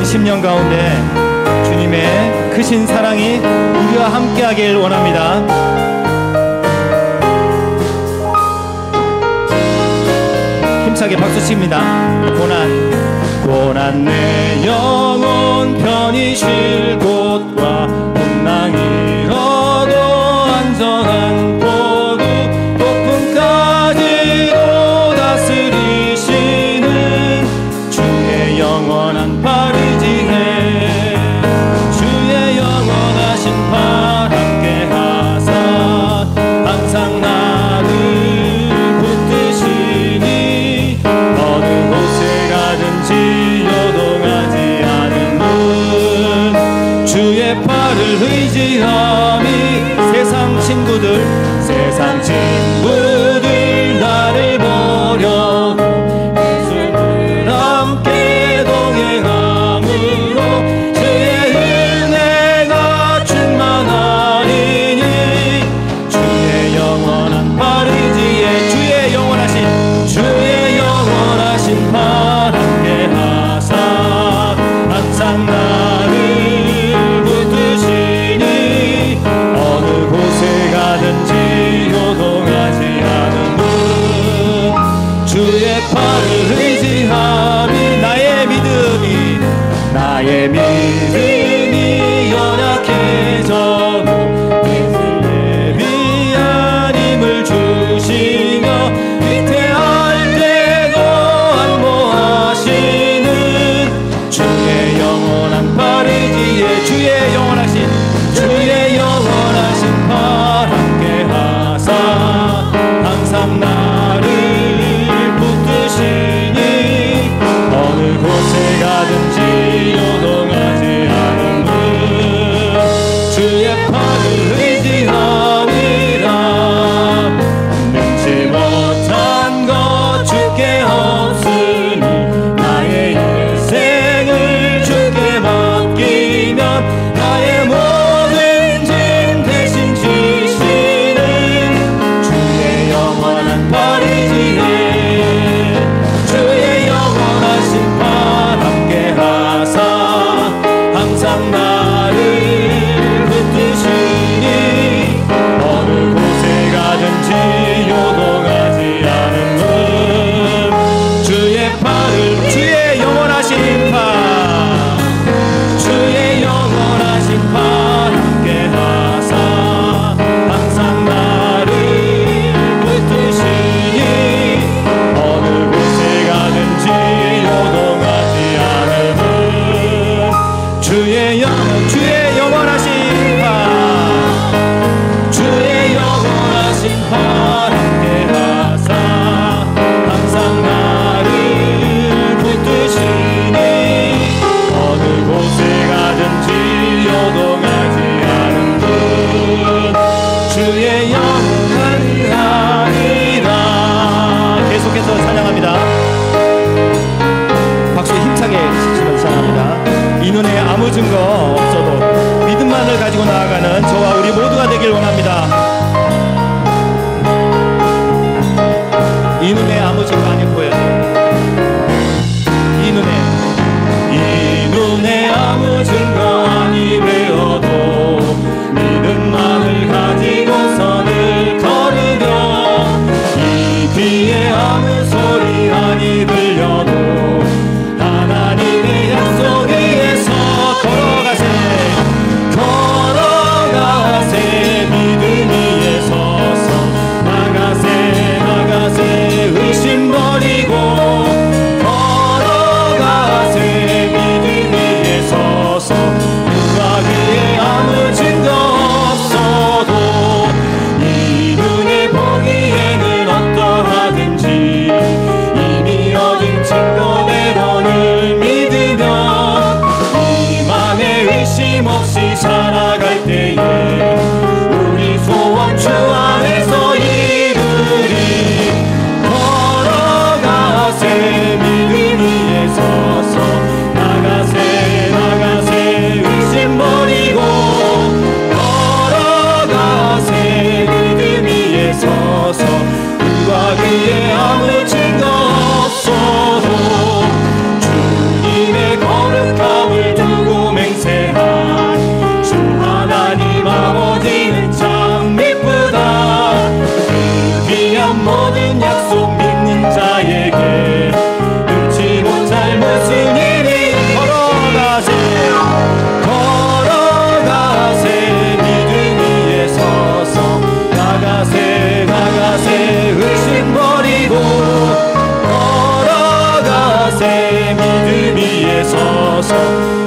10년 가운데 주님의 크신 사랑이 우리와 함께하길 원합니다. 힘차게 박수칩니다. 고난 내 영혼 편히 쉴 곳과 풍랑이 얻어 안전한 포구 폭풍까지도 다스리시는 주의 영원한 파리지에 주의 영원하신 팔 함께 하사 항상 나를 붙드시니 어느 곳에 가든지 요동하지 않은 분 주의 팔을 의지함이 세상 친구들 나를 보려고 예수를 함께 동행함으로 주의 은혜가 충만하리니 주의 영원한 팔 의지에 주의 영원하신 팔 함께 하사 항상 나를 붙드시니 어느 곳에 가든지 요동하지 않은 분 주의 팔을 의지함이 나의 믿음이 연약해져도 예비한 힘을 주시며 위태할 때도 안보하시는 주의 영원한 팔 의지에 주의 영원하신 팔 함께 하사 항상 나를 붙드시니 어느 곳에 가든지 요동하지 않은 분 주의 팔을 의지함이라 능치 못한 것 주께 없으니 나의 인생을 주께 맡기면 나의 모든 짐 대신 지시는 주의 영원한 팔 의지에 주의 영원하신 팔 함께 하사 항상 나를 붙드시니 어느 곳에 가든지 요동하지 않은 분 주의 영원하신 팔 함께 하사 항상 나를 붙드시니 어느 곳에 가든지 요동하지 않은 분 주의 영원하신 팔 함께 하사 항상 나를 붙드시니 어느 곳에 가든지 요동하지 않은 분 주의 영원하리라. 계속해서 찬양합니다. 박수 힘차게 치시면서 찬양합니다. 이 눈에 아무 증거 없어도 믿음만을 가지고 나아가는 저와 우리 모두가 되길 원합니다. 이 눈에 아무 증거 아니 보여요. 이 눈에 아무 증거 아니 보여도 믿음만을 가지고선을 걸으며 이 귀에 아무 소리 아니 들려도 하나님의 약속 위에서 걸어가세 믿음 서서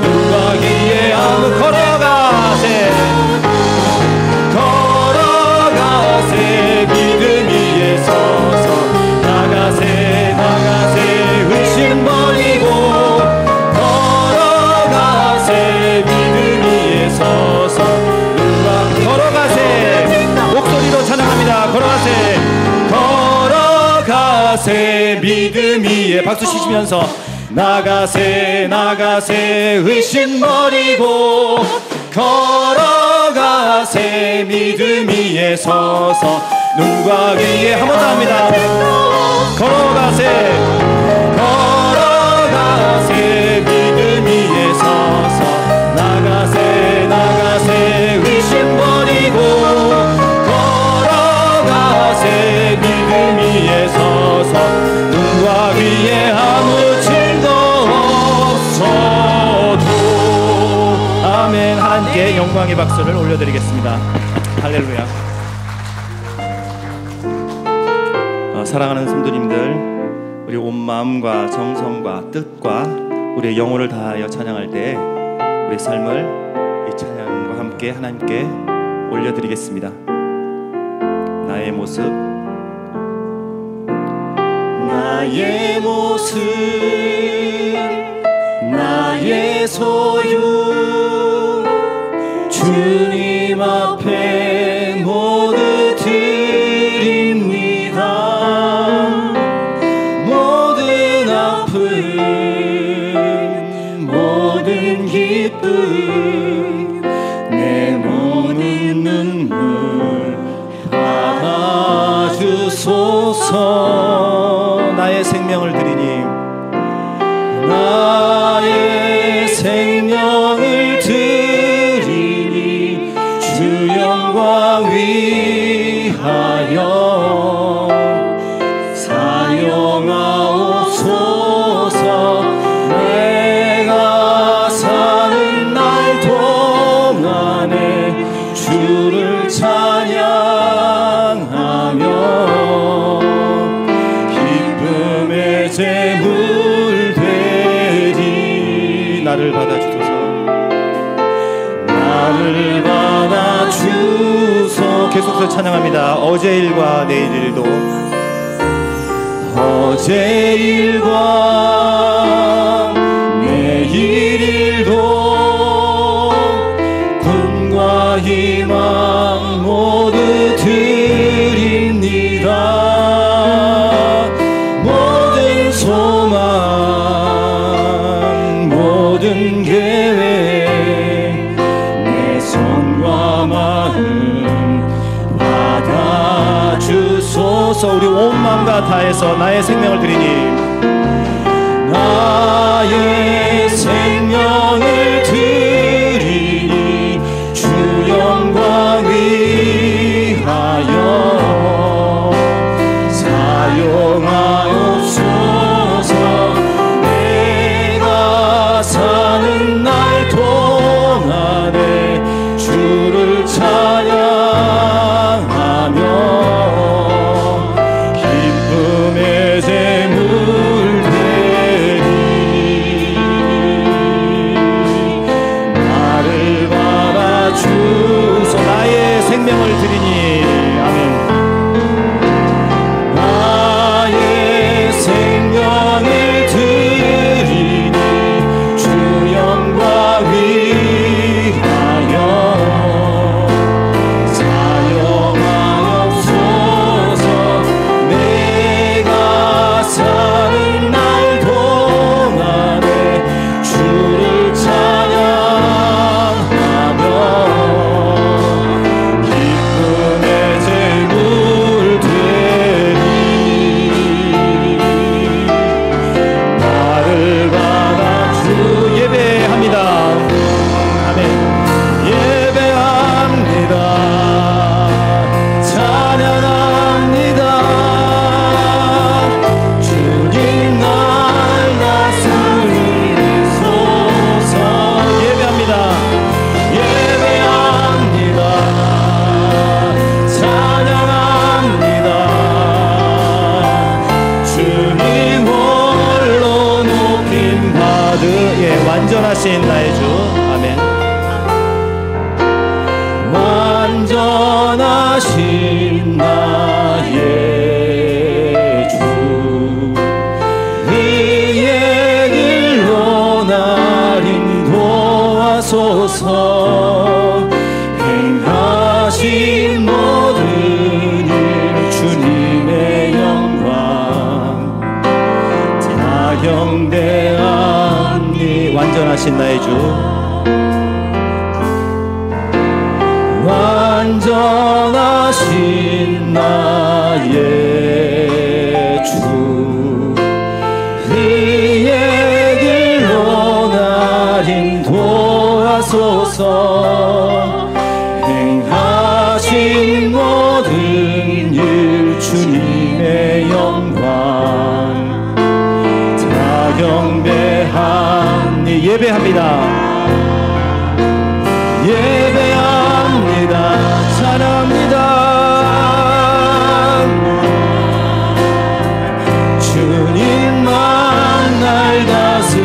눈과 귀에 아무 걸어가세 믿음 위에 서서 나가세 의심 버리고 걸어가세 믿음 위에 서서 눈과 걸어가세 목소리로 찬양합니다. 걸어가세 믿음 위에 박수 치시면서 나가세 의심 버리고 걸어가세 믿음 위에 서서 눈과 귀에 한 번 더 합니다. 걸어가세 믿음 위에 서서 나가세 의심 버리고 걸어가세 믿음 위에 서서 눈과 귀에 아무 증거 없어도 아멘. 함께 영광의 박수를 올려드리겠습니다. 할렐루야. 사랑하는 성도님들, 우리 온 마음과 정성과 뜻과 우리의 영혼을 다하여 찬양할 때 우리 삶을 이 찬양과 함께 하나님께 올려드리겠습니다. 나의 모습 나의 소유 주님 앞에 모두 드립니다. 모든 아픔 모든 기쁨 내 모든 눈물 받아주소서. 나의 생명을 드리니 나의 생명을 드리니 주 영광 위하여 사용하옵소서. 내가 사는 날 동안에 주를 찬양하며 기쁨의 제물 되리. 나를 받아주소서. 나를 받아주소. 계속해서 찬양합니다. 어제 일과 내일 일도 어제 일과 내일 일도 꿈과 희망 모두 드립니다. 모든 소망 모든 계획 내 손과 마음 받아주소서. 우리 온 마음과 다해서 나의 생명을 드리니 나의 생명을 드리니 주 영광 위하여 사용하옵소서. 내가 사는 날 동안에 주를 찬양하며 기쁨의 제물 되리. 가드. 예, 완전하신 나의 주. 아멘. 완전하신 나의 주, 의의 길로 날 인도하소서. 행하신 모든 일 주님의 영광 다 경배하니. 완전하신 나의 주, 완전하신 나의 주, 의의 길로 날 인도하소서. 행하신 모든 일 주님의 영광 다 경배하니. 예배합니다. 예배합니다. 찬양합니다. 주님만 날 다스리소서.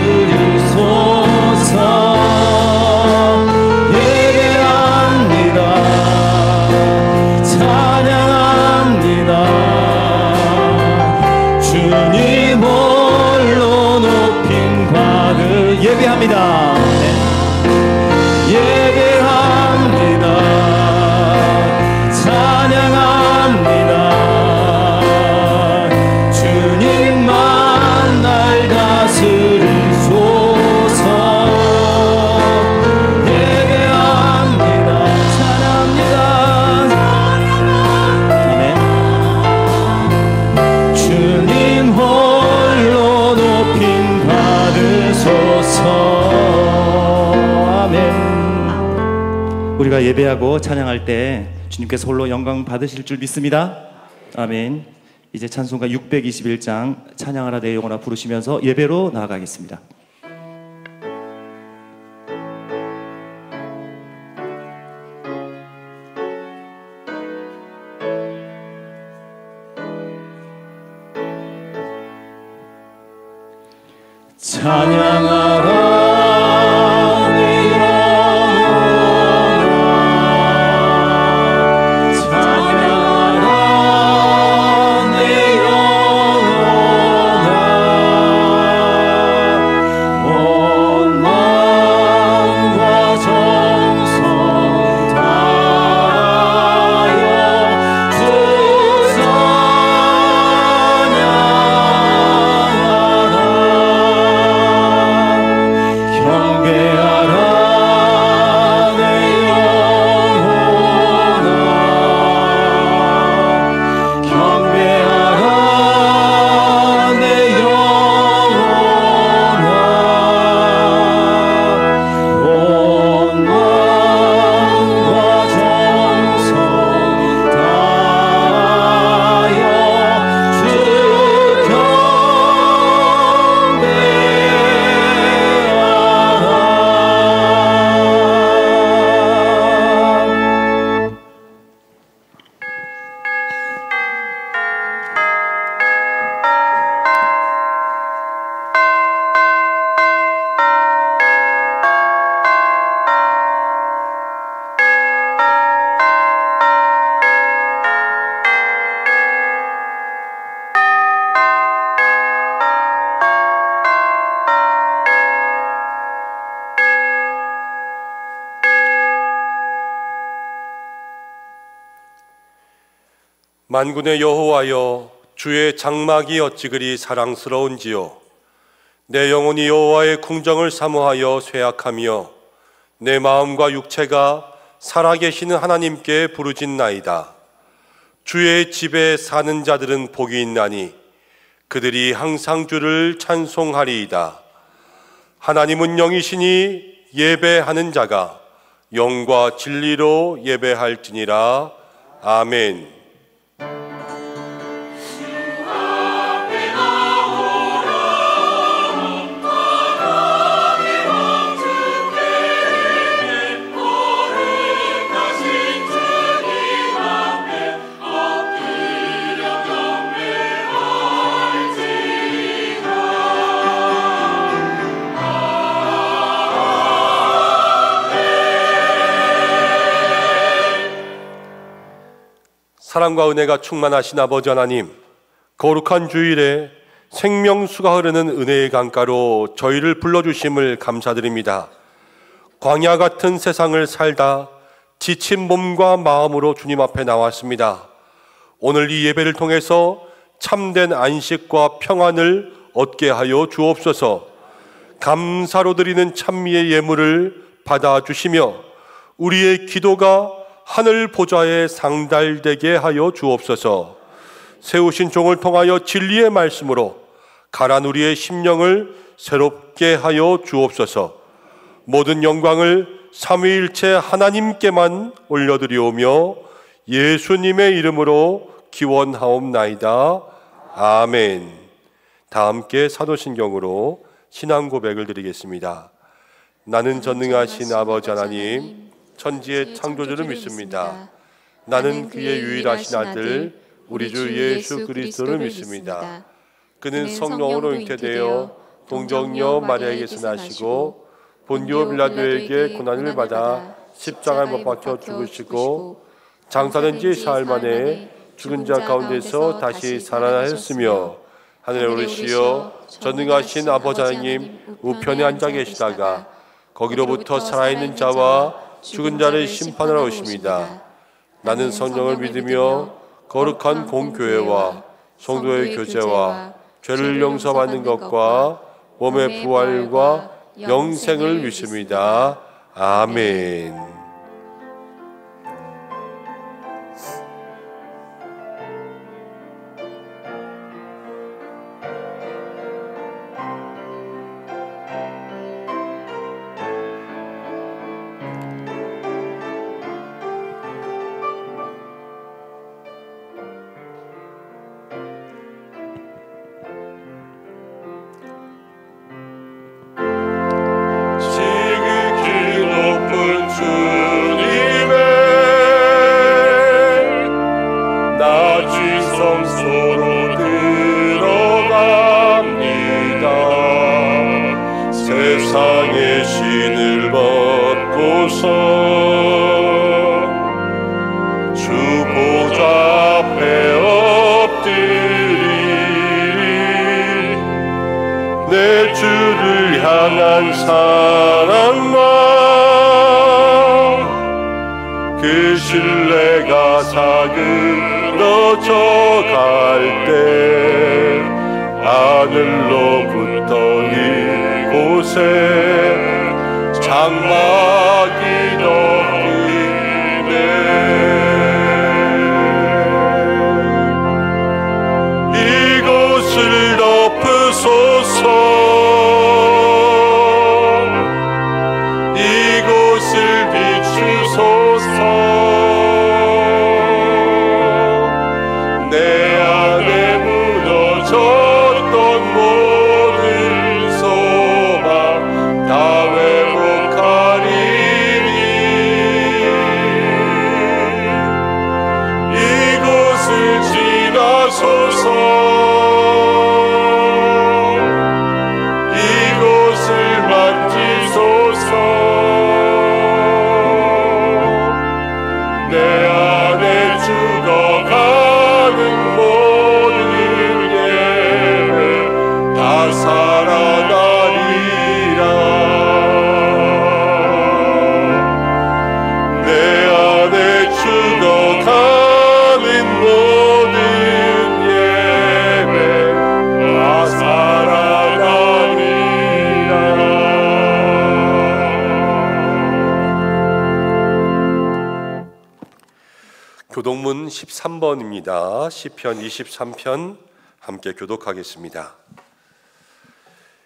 예배합니다. 찬양합니다. 주님 홀로 높임 과그. 예배합니다. 예배합니다. 찬양합니다. 주님만 날 다스리소서. 예배합니다. 찬양합니다. 아멘. 주님 홀로 높임 받으소서. 우리가 예배하고 찬양할 때 주님께서 홀로 영광 받으실 줄 믿습니다. 아멘. 이제 찬송가 621장 찬양하라 내 영혼아 부르시면서 예배로 나아가겠습니다. 찬양하라 만군의 여호와여, 주의 장막이 어찌 그리 사랑스러운지요. 내 영혼이 여호와의 궁정을 사모하여 쇠약하며 내 마음과 육체가 살아계시는 하나님께 부르짖나이다. 주의 집에 사는 자들은 복이 있나니 그들이 항상 주를 찬송하리이다. 하나님은 영이시니 예배하는 자가 영과 진리로 예배할지니라. 아멘. 사랑과 은혜가 충만하신 아버지 하나님, 거룩한 주일에 생명수가 흐르는 은혜의 강가로 저희를 불러주심을 감사드립니다. 광야 같은 세상을 살다 지친 몸과 마음으로 주님 앞에 나왔습니다. 오늘 이 예배를 통해서 참된 안식과 평안을 얻게 하여 주옵소서. 감사로 드리는 찬미의 예물을 받아주시며 우리의 기도가 하늘 보좌에 상달되게 하여 주옵소서. 세우신 종을 통하여 진리의 말씀으로 가란 우리의 심령을 새롭게 하여 주옵소서. 모든 영광을 삼위일체 하나님께만 올려드리오며 예수님의 이름으로 기원하옵나이다. 아멘. 다 함께 사도신경으로 신앙 고백을 드리겠습니다. 나는 전능하신 아버지 하나님, 천지의 창조주를 믿습니다. 나는 그의 유일하신 아들 우리 주 예수 그리스도를 믿습니다. 그는 성령으로 잉태되어 동정녀 마리아에게서 나시고 본디오 빌라도에게 고난을 받아 십자가에 못 박혀 죽으시고 장사된 지 사흘 만에 죽은 자 가운데서 다시 살아나셨으며 하늘에 오르시어 전능하신 아버지 하나님 우편에 앉아 계시다가 거기로부터 살아있는 자와 죽은 자를 심판하러 오십니다. 나는 성령을 믿으며 거룩한 공교회와 성도의 교제와 죄를 용서받는 것과 몸의 부활과 영생을 믿습니다. 아멘. 세상의 신을 벗고서 주 보좌 앞에 엎드리리. 내 주를 향한 사랑과 그 신뢰가 사그러져 갈 때 하늘로부터 이곳에 장막이 덮이네. 이곳을 덮으소서. 이곳을 비추소서. 내 안에 무너졌던 모든 소망 다 회복하리니. 이곳을 지나소서. 이곳을 만지소서. 내 안에 죽어가는 모든 예배 다 살아나리라. 내 안에 죽어가는 모든 예배 다 살아나리라. 교독문 13번입니다. 시편 23편 함께 교독하겠습니다.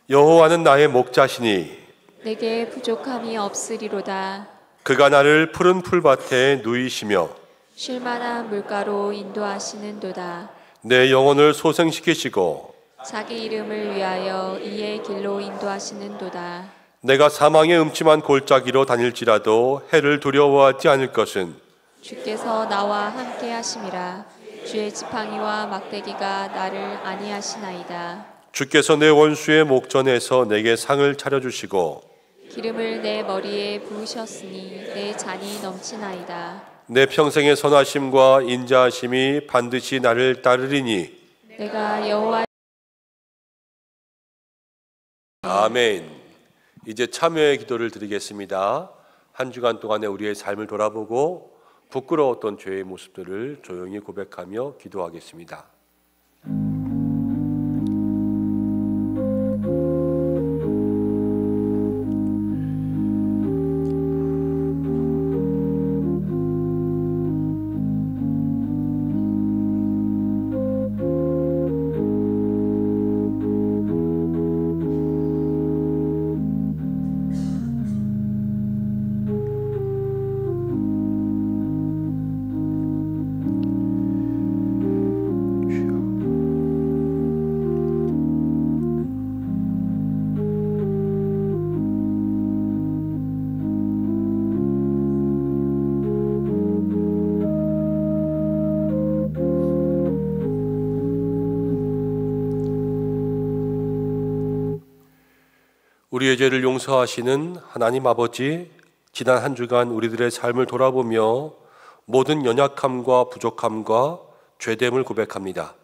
여호와는 나의 목자시니 내게 부족함이 없으리로다. 그가 나를 푸른 풀밭에 누이시며 쉴만한 물가로 인도하시는도다. 내 영혼을 소생시키시고 자기 이름을 위하여 이의 길로 인도하시는도다. 내가 사망의 음침한 골짜기로 다닐지라도 해를 두려워하지 않을 것은 주께서 나와 함께 하심이라. 주의 지팡이와 막대기가 나를 안위하시나이다. 주께서 내 원수의 목전에서 내게 상을 차려주시고 기름을 내 머리에 부으셨으니 내 잔이 넘치나이다. 내 평생의 선하심과 인자하심이 반드시 나를 따르리니 내가 여호와 아멘. 이제 참여의 기도를 드리겠습니다. 한 주간 동안에 우리의 삶을 돌아보고 부끄러웠던 죄의 모습들을 조용히 고백하며 기도하겠습니다. 우리의 죄를 용서하시는 하나님 아버지, 지난 한 주간 우리들의 삶을 돌아보며 모든 연약함과 부족함과 죄됨을 고백합니다.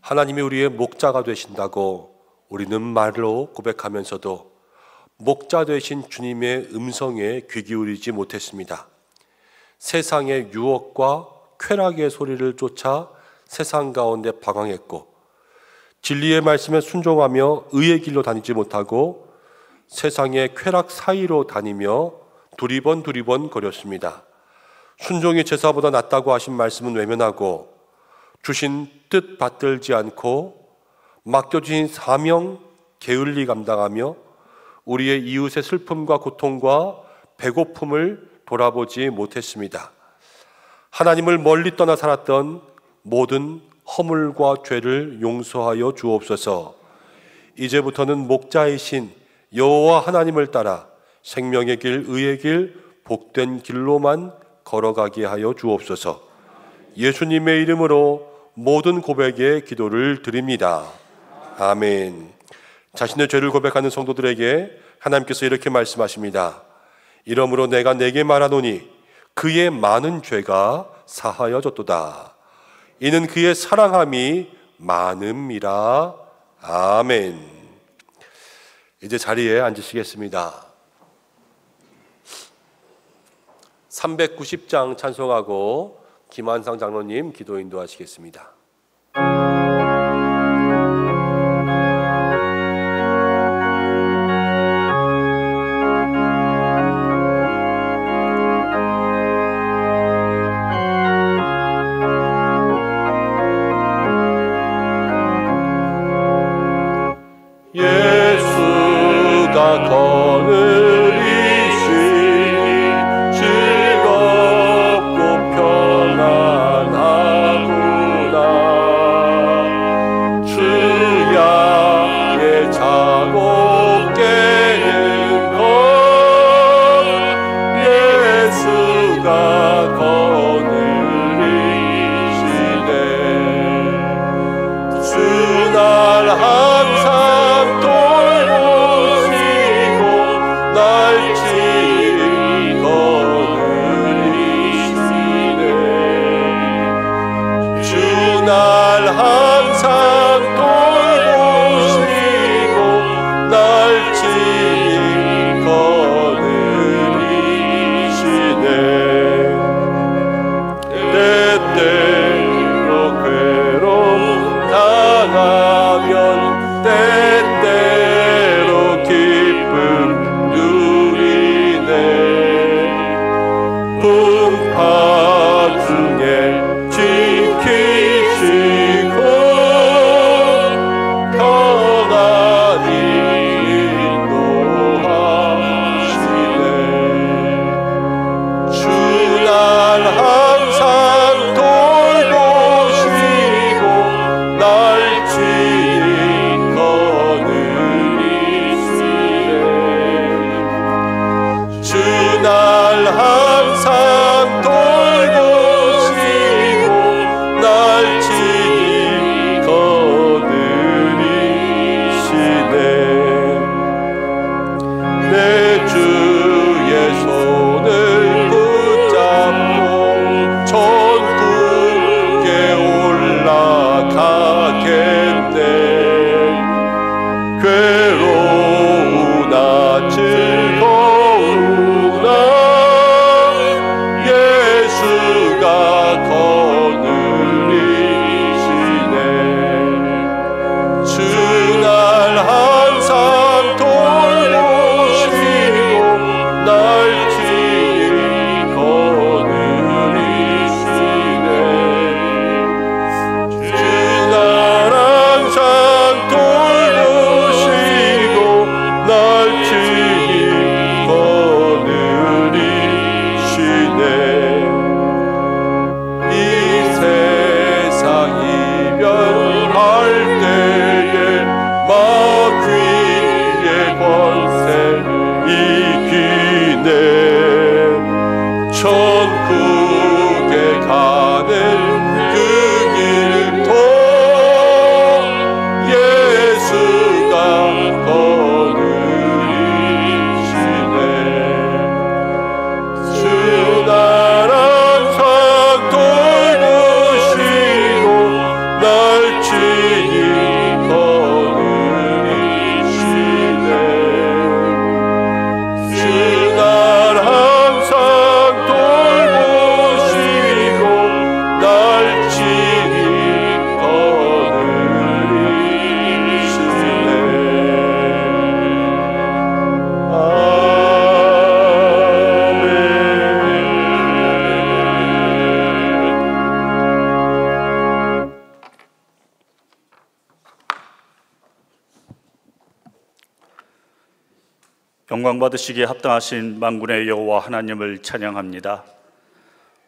하나님이 우리의 목자가 되신다고 우리는 말로 고백하면서도 목자 되신 주님의 음성에 귀 기울이지 못했습니다. 세상의 유혹과 쾌락의 소리를 쫓아 세상 가운데 방황했고, 진리의 말씀에 순종하며 의의 길로 다니지 못하고 세상의 쾌락 사이로 다니며 두리번 거렸습니다. 순종이 제사보다 낫다고 하신 말씀은 외면하고 주신 뜻 받들지 않고 맡겨주신 사명 게을리 감당하며 우리의 이웃의 슬픔과 고통과 배고픔을 돌아보지 못했습니다. 하나님을 멀리 떠나 살았던 모든 허물과 죄를 용서하여 주옵소서. 이제부터는 목자이신 여호와 하나님을 따라 생명의 길, 의의 길, 복된 길로만 걸어가게 하여 주옵소서. 예수님의 이름으로 모든 고백의 기도를 드립니다. 아멘. 자신의 죄를 고백하는 성도들에게 하나님께서 이렇게 말씀하십니다. 이러므로 내가 내게 말하노니 그의 많은 죄가 사하여졌도다. 이는 그의 사랑함이 많음이라. 아멘. 이제 자리에 앉으시겠습니다. 390장 찬송하고 김한상 장로님 기도 인도하시겠습니다. 즐겁고 평안하구나. 천국에 가는 그 길도 예수가 거느리시네. 주 날 항상 돌보시고 날 친히 거느리시네. 주 날 항상 돌보시고 날 친히 거느리시네. 영광 받으시기에 합당하신 만군의 여호와 하나님을 찬양합니다.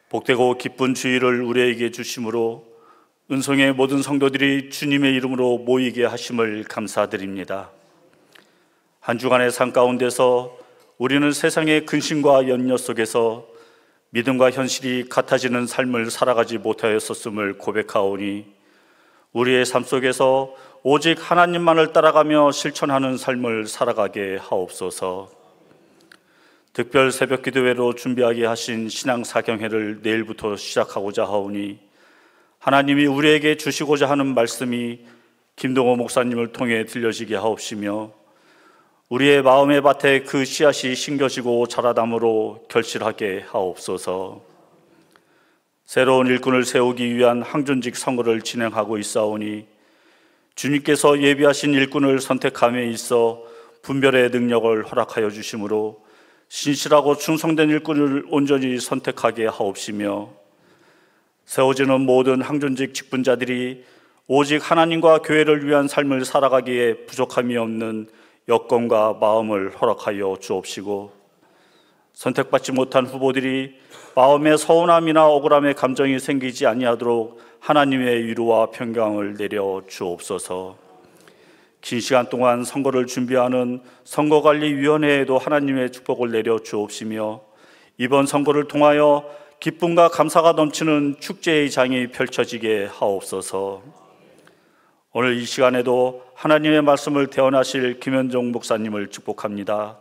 복되고 기쁜 주일을 우리에게 주심으로 은성의 모든 성도들이 주님의 이름으로 모이게 하심을 감사드립니다. 한 주간의 삶 가운데서 우리는 세상의 근심과 염려 속에서 믿음과 현실이 같아지는 삶을 살아가지 못하였었음을 고백하오니 우리의 삶 속에서 오직 하나님만을 따라가며 실천하는 삶을 살아가게 하옵소서. 특별 새벽 기도회로 준비하게 하신 신앙사경회를 내일부터 시작하고자 하오니 하나님이 우리에게 주시고자 하는 말씀이 김동호 목사님을 통해 들려지게 하옵시며 우리의 마음의 밭에 그 씨앗이 심겨지고 자라담으로 결실하게 하옵소서. 새로운 일꾼을 세우기 위한 항존직 선거를 진행하고 있사오니 주님께서 예비하신 일꾼을 선택함에 있어 분별의 능력을 허락하여 주심으로 신실하고 충성된 일꾼을 온전히 선택하게 하옵시며 세워지는 모든 항존직 직분자들이 오직 하나님과 교회를 위한 삶을 살아가기에 부족함이 없는 여건과 마음을 허락하여 주옵시고 선택받지 못한 후보들이 마음의 서운함이나 억울함의 감정이 생기지 아니하도록 하나님의 위로와 평강을 내려 주옵소서. 긴 시간 동안 선거를 준비하는 선거관리위원회에도 하나님의 축복을 내려 주옵시며 이번 선거를 통하여 기쁨과 감사가 넘치는 축제의 장이 펼쳐지게 하옵소서. 오늘 이 시간에도 하나님의 말씀을 대언하실 김현종 목사님을 축복합니다.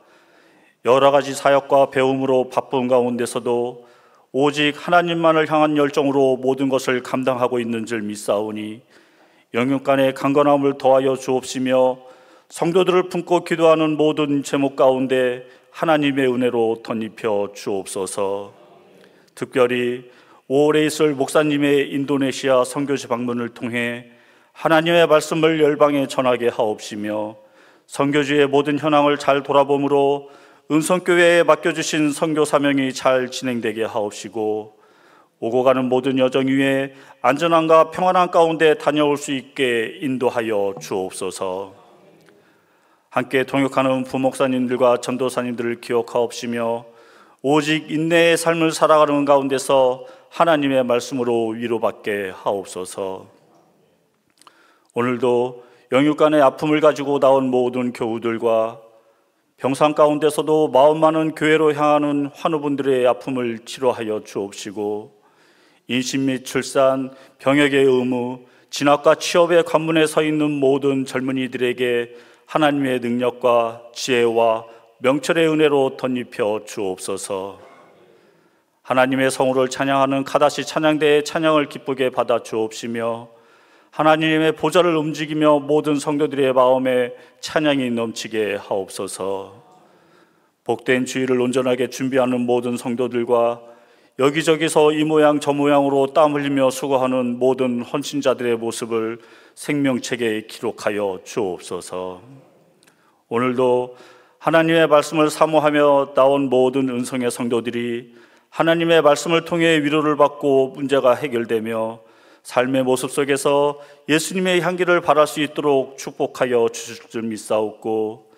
여러 가지 사역과 배움으로 바쁜 가운데서도 오직 하나님만을 향한 열정으로 모든 것을 감당하고 있는 줄 믿사오니 영육간의 강건함을 더하여 주옵시며 성도들을 품고 기도하는 모든 제목 가운데 하나님의 은혜로 덧입혀 주옵소서. 특별히 5월에 있을 목사님의 인도네시아 선교지 방문을 통해 하나님의 말씀을 열방에 전하게 하옵시며 선교지의 모든 현황을 잘 돌아봄으로 은성교회에 맡겨주신 선교 사명이 잘 진행되게 하옵시고 오고 가는 모든 여정 위에 안전함과 평안함 가운데 다녀올 수 있게 인도하여 주옵소서. 함께 동역하는 부목사님들과 전도사님들을 기억하옵시며 오직 인내의 삶을 살아가는 가운데서 하나님의 말씀으로 위로받게 하옵소서. 오늘도 영육간의 아픔을 가지고 나온 모든 교우들과 병상 가운데서도 마음 많은 교회로 향하는 환우분들의 아픔을 치료하여 주옵시고 임신 및 출산, 병역의 의무, 진학과 취업의 관문에 서 있는 모든 젊은이들에게 하나님의 능력과 지혜와 명철의 은혜로 덧입혀 주옵소서. 하나님의 성우를 찬양하는 카다시 찬양대의 찬양을 기쁘게 받아 주옵시며 하나님의 보좌를 움직이며 모든 성도들의 마음에 찬양이 넘치게 하옵소서. 복된 주일을 온전하게 준비하는 모든 성도들과 여기저기서 이 모양 저 모양으로 땀 흘리며 수고하는 모든 헌신자들의 모습을 생명책에 기록하여 주옵소서. 오늘도 하나님의 말씀을 사모하며 나온 모든 은성의 성도들이 하나님의 말씀을 통해 위로를 받고 문제가 해결되며 삶의 모습 속에서 예수님의 향기를 발할 수 있도록 축복하여 주실 줄 믿사옵고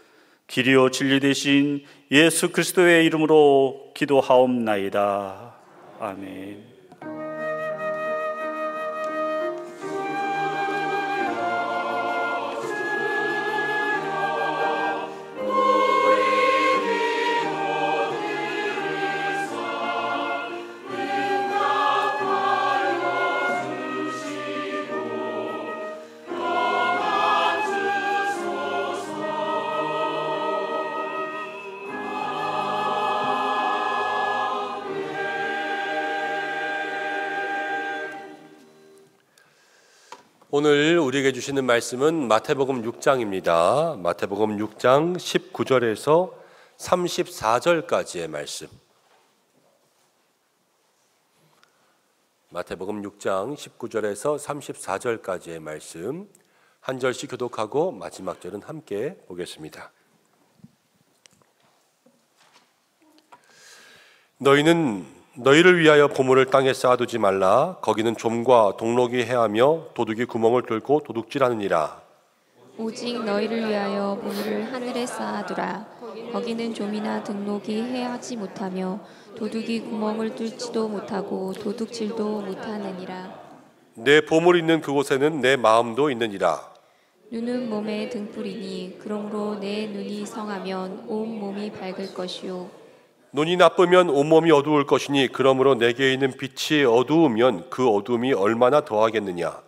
길이요 진리 되신 예수 그리스도의 이름으로 기도하옵나이다. 아멘. 오늘 우리에게 주시는 말씀은 마태복음 6장입니다. 마태복음 6장 19절에서 34절까지의 말씀. 마태복음 6장 19절에서 34절까지의 말씀. 한 절씩 교독하고 마지막 절은 함께 보겠습니다. 너희는 너희를 위하여 보물을 땅에 쌓아두지 말라. 거기는 좀과 동록이 해하며 도둑이 구멍을 뚫고 도둑질하느니라. 오직 너희를 위하여 보물을 하늘에 쌓아두라. 거기는 좀이나 등록이 해하지 못하며 도둑이 구멍을 뚫지도 못하고 도둑질도 못하느니라. 내 보물 있는 그곳에는 내 마음도 있느니라. 눈은 몸의 등불이니 그러므로 내 눈이 성하면 온 몸이 밝을 것이요 눈이 나쁘면 온몸이 어두울 것이니 그러므로 내게 있는 빛이 어두우면 그 어둠이 얼마나 더하겠느냐.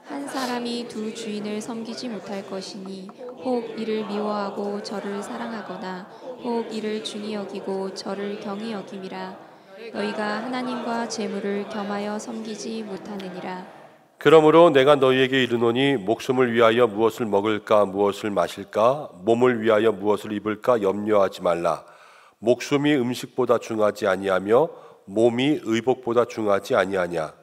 한 사람이 두 주인을 섬기지 못할 것이니 혹 이를 미워하고 저를 사랑하거나 혹 이를 중히 여기고 저를 경히 여김이라. 너희가 하나님과 재물을 겸하여 섬기지 못하느니라. 그러므로 내가 너희에게 이르노니 목숨을 위하여 무엇을 먹을까 무엇을 마실까 몸을 위하여 무엇을 입을까 염려하지 말라. 목숨이 음식보다 중하지 아니하며 몸이 의복보다 중하지 아니하냐.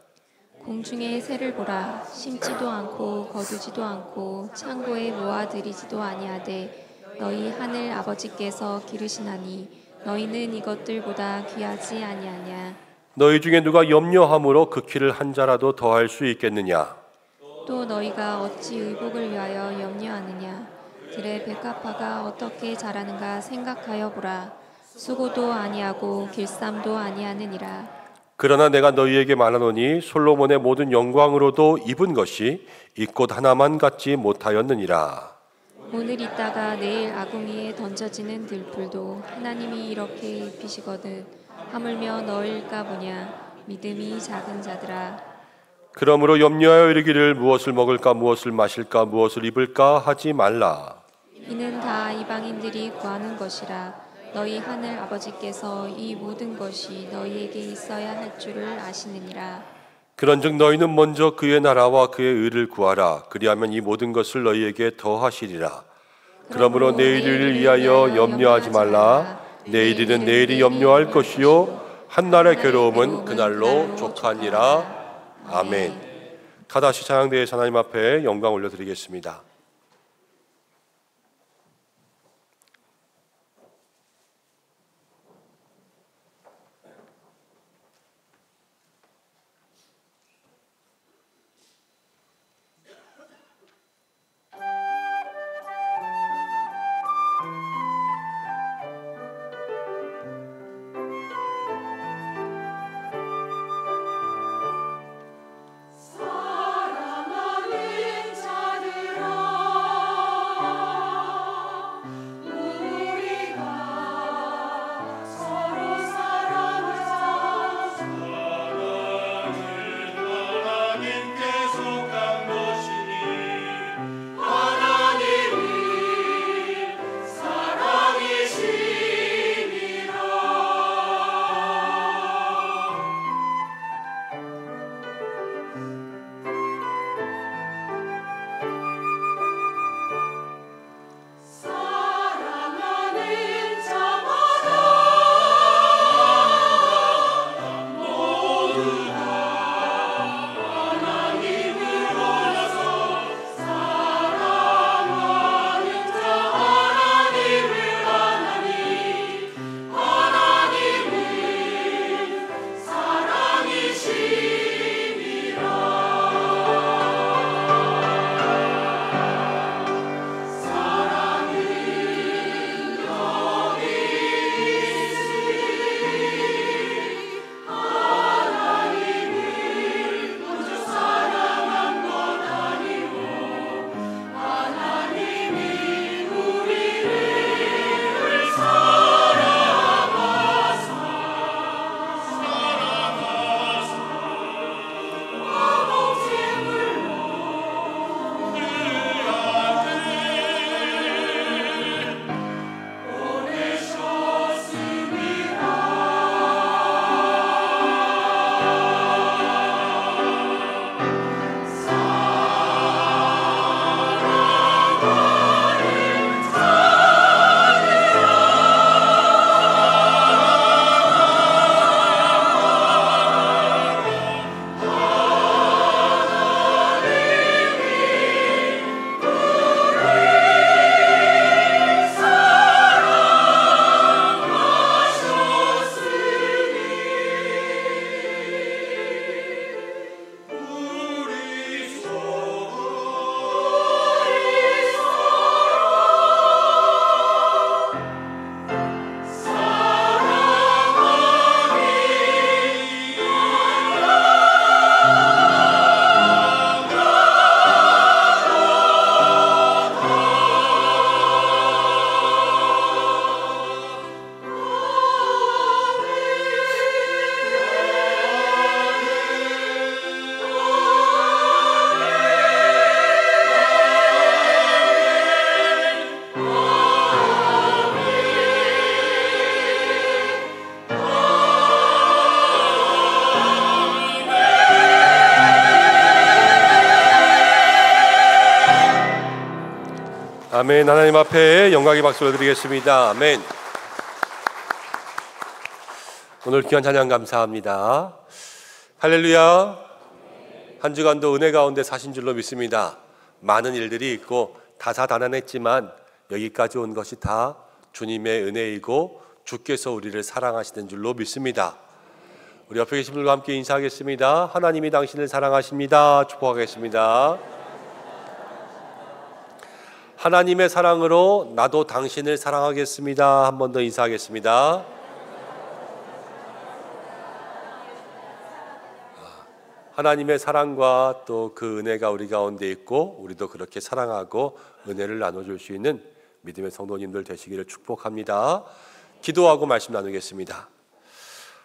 공중의 새를 보라. 심지도 않고 거두지도 않고 창고에 모아들이지도 아니하되 너희 하늘 아버지께서 기르시나니 너희는 이것들보다 귀하지 아니하냐. 너희 중에 누가 염려함으로 그 키를 한 자라도 더할 수 있겠느냐. 또 너희가 어찌 의복을 위하여 염려하느냐. 들의 백합화가 어떻게 자라는가 생각하여 보라. 수고도 아니하고 길쌈도 아니하느니라. 그러나 내가 너희에게 말하노니 솔로몬의 모든 영광으로도 입은 것이 이 꽃 하나만 갖지 못하였느니라. 오늘 있다가 내일 아궁이에 던져지는 들풀도 하나님이 이렇게 입히시거든 하물며 너일까 보냐. 믿음이 작은 자들아. 그러므로 염려하여 이르기를 무엇을 먹을까 무엇을 마실까 무엇을 입을까 하지 말라. 이는 다 이방인들이 구하는 것이라. 너희 하늘 아버지께서 이 모든 것이 너희에게 있어야 할 줄을 아시느니라. 그런즉 너희는 먼저 그의 나라와 그의 의를 구하라. 그리하면 이 모든 것을 너희에게 더하시리라. 그러므로 내일을 위하여 염려하지 말라. 내일은 내일이 염려할 것이요 한날의 괴로움은 그날로 족하니라. 아멘. 다다시 찬양대에서 하나님 앞에 영광 올려드리겠습니다. 사랑하는 자들아 아멘. 하나님 앞에 영광의 박수를 드리겠습니다. 아멘. 오늘 귀한 찬양 감사합니다. 할렐루야. 한 주간도 은혜 가운데 사신 줄로 믿습니다. 많은 일들이 있고 다사다난했지만 여기까지 온 것이 다 주님의 은혜이고 주께서 우리를 사랑하시는 줄로 믿습니다. 우리 옆에 계신 분들과 함께 인사하겠습니다. 하나님이 당신을 사랑하십니다. 축복하겠습니다. 하나님의 사랑으로 나도 당신을 사랑하겠습니다. 한 번 더 인사하겠습니다. 하나님의 사랑과 또 그 은혜가 우리 가운데 있고 우리도 그렇게 사랑하고 은혜를 나눠줄 수 있는 믿음의 성도님들 되시기를 축복합니다. 기도하고 말씀 나누겠습니다.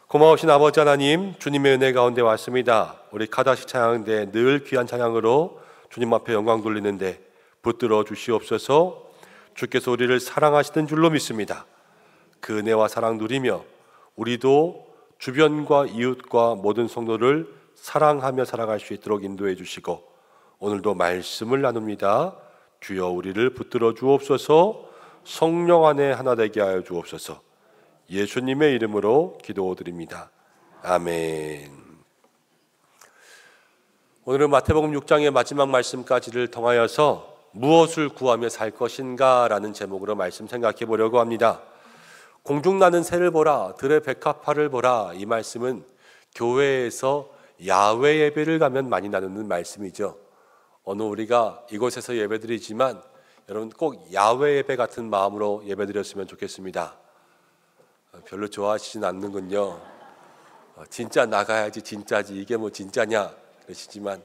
고마우신 아버지 하나님, 주님의 은혜 가운데 왔습니다. 우리 카다시 찬양대 늘 귀한 찬양으로 주님 앞에 영광 돌리는데 붙들어 주시옵소서. 주께서 우리를 사랑하시는 줄로 믿습니다. 그 은혜와 사랑 누리며 우리도 주변과 이웃과 모든 성도를 사랑하며 살아갈 수 있도록 인도해 주시고 오늘도 말씀을 나눕니다. 주여 우리를 붙들어 주옵소서. 성령 안에 하나 되게 하여 주옵소서. 예수님의 이름으로 기도드립니다. 아멘. 오늘은 마태복음 6장의 마지막 말씀까지를 통하여서 무엇을 구하며 살 것인가 라는 제목으로 말씀 생각해 보려고 합니다. 공중나는 새를 보라, 들의 백합화를 보라. 이 말씀은 교회에서 야외 예배를 가면 많이 나누는 말씀이죠. 오늘 우리가 이곳에서 예배드리지만 여러분 꼭 야외 예배 같은 마음으로 예배드렸으면 좋겠습니다. 별로 좋아하시진 않는군요. 진짜 나가야지 진짜지 이게 뭐 진짜냐 그러시지만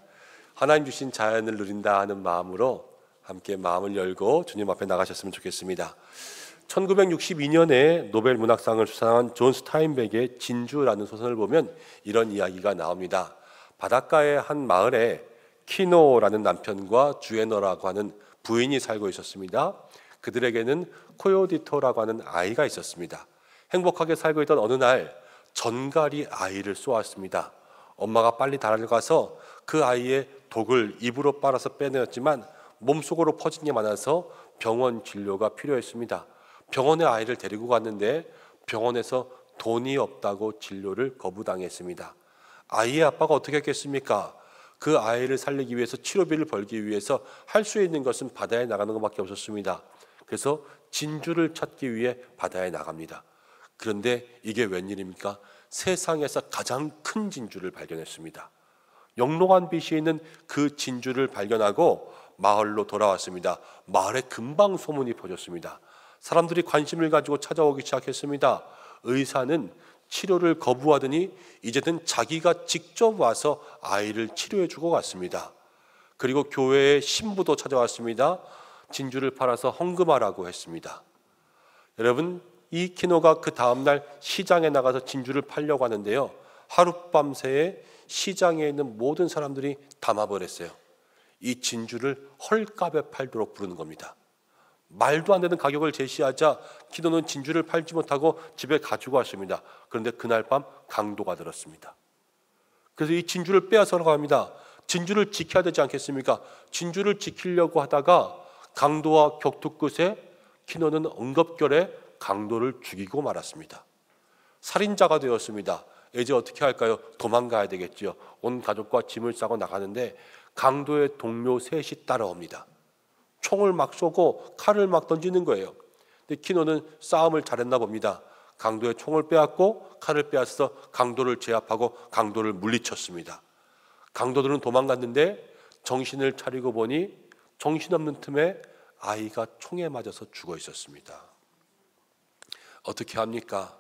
하나님 주신 자연을 누린다 하는 마음으로 함께 마음을 열고 주님 앞에 나가셨으면 좋겠습니다. 1962년에 노벨 문학상을 수상한 존 스타인백의 진주라는 소설을 보면 이런 이야기가 나옵니다. 바닷가의 한 마을에 키노라는 남편과 주애너라고 하는 부인이 살고 있었습니다. 그들에게는 코요디토라고 하는 아이가 있었습니다. 행복하게 살고 있던 어느 날 전갈이 아이를 쏘았습니다. 엄마가 빨리 달려가서 그 아이의 독을 입으로 빨아서 빼내었지만 몸속으로 퍼진 게 많아서 병원 진료가 필요했습니다. 병원에 아이를 데리고 갔는데 병원에서 돈이 없다고 진료를 거부당했습니다. 아이의 아빠가 어떻게 했겠습니까? 그 아이를 살리기 위해서 치료비를 벌기 위해서 할 수 있는 것은 바다에 나가는 것밖에 없었습니다. 그래서 진주를 찾기 위해 바다에 나갑니다. 그런데 이게 웬일입니까? 세상에서 가장 큰 진주를 발견했습니다. 영롱한 빛이 있는 그 진주를 발견하고 마을로 돌아왔습니다. 마을에 금방 소문이 퍼졌습니다. 사람들이 관심을 가지고 찾아오기 시작했습니다. 의사는 치료를 거부하더니 이제는 자기가 직접 와서 아이를 치료해 주고 갔습니다. 그리고 교회의 신부도 찾아왔습니다. 진주를 팔아서 헌금하라고 했습니다. 여러분, 이 키노가 그 다음날 시장에 나가서 진주를 팔려고 하는데요, 하룻밤새에 시장에 있는 모든 사람들이 담아버렸어요. 이 진주를 헐값에 팔도록 부르는 겁니다. 말도 안 되는 가격을 제시하자 키노는 진주를 팔지 못하고 집에 가지고 왔습니다. 그런데 그날 밤 강도가 들었습니다. 그래서 이 진주를 빼앗으러 갑니다. 진주를 지켜야 되지 않겠습니까? 진주를 지키려고 하다가 강도와 격투 끝에 키노는 엉겁결에 강도를 죽이고 말았습니다. 살인자가 되었습니다. 이제 어떻게 할까요? 도망가야 되겠죠. 온 가족과 짐을 싸고 나가는데 강도의 동료 셋이 따라옵니다. 총을 막 쏘고 칼을 막 던지는 거예요. 근데 키노는 싸움을 잘했나 봅니다. 강도의 총을 빼앗고 칼을 빼앗아서 강도를 제압하고 강도를 물리쳤습니다. 강도들은 도망갔는데 정신을 차리고 보니 정신없는 틈에 아이가 총에 맞아서 죽어 있었습니다. 어떻게 합니까?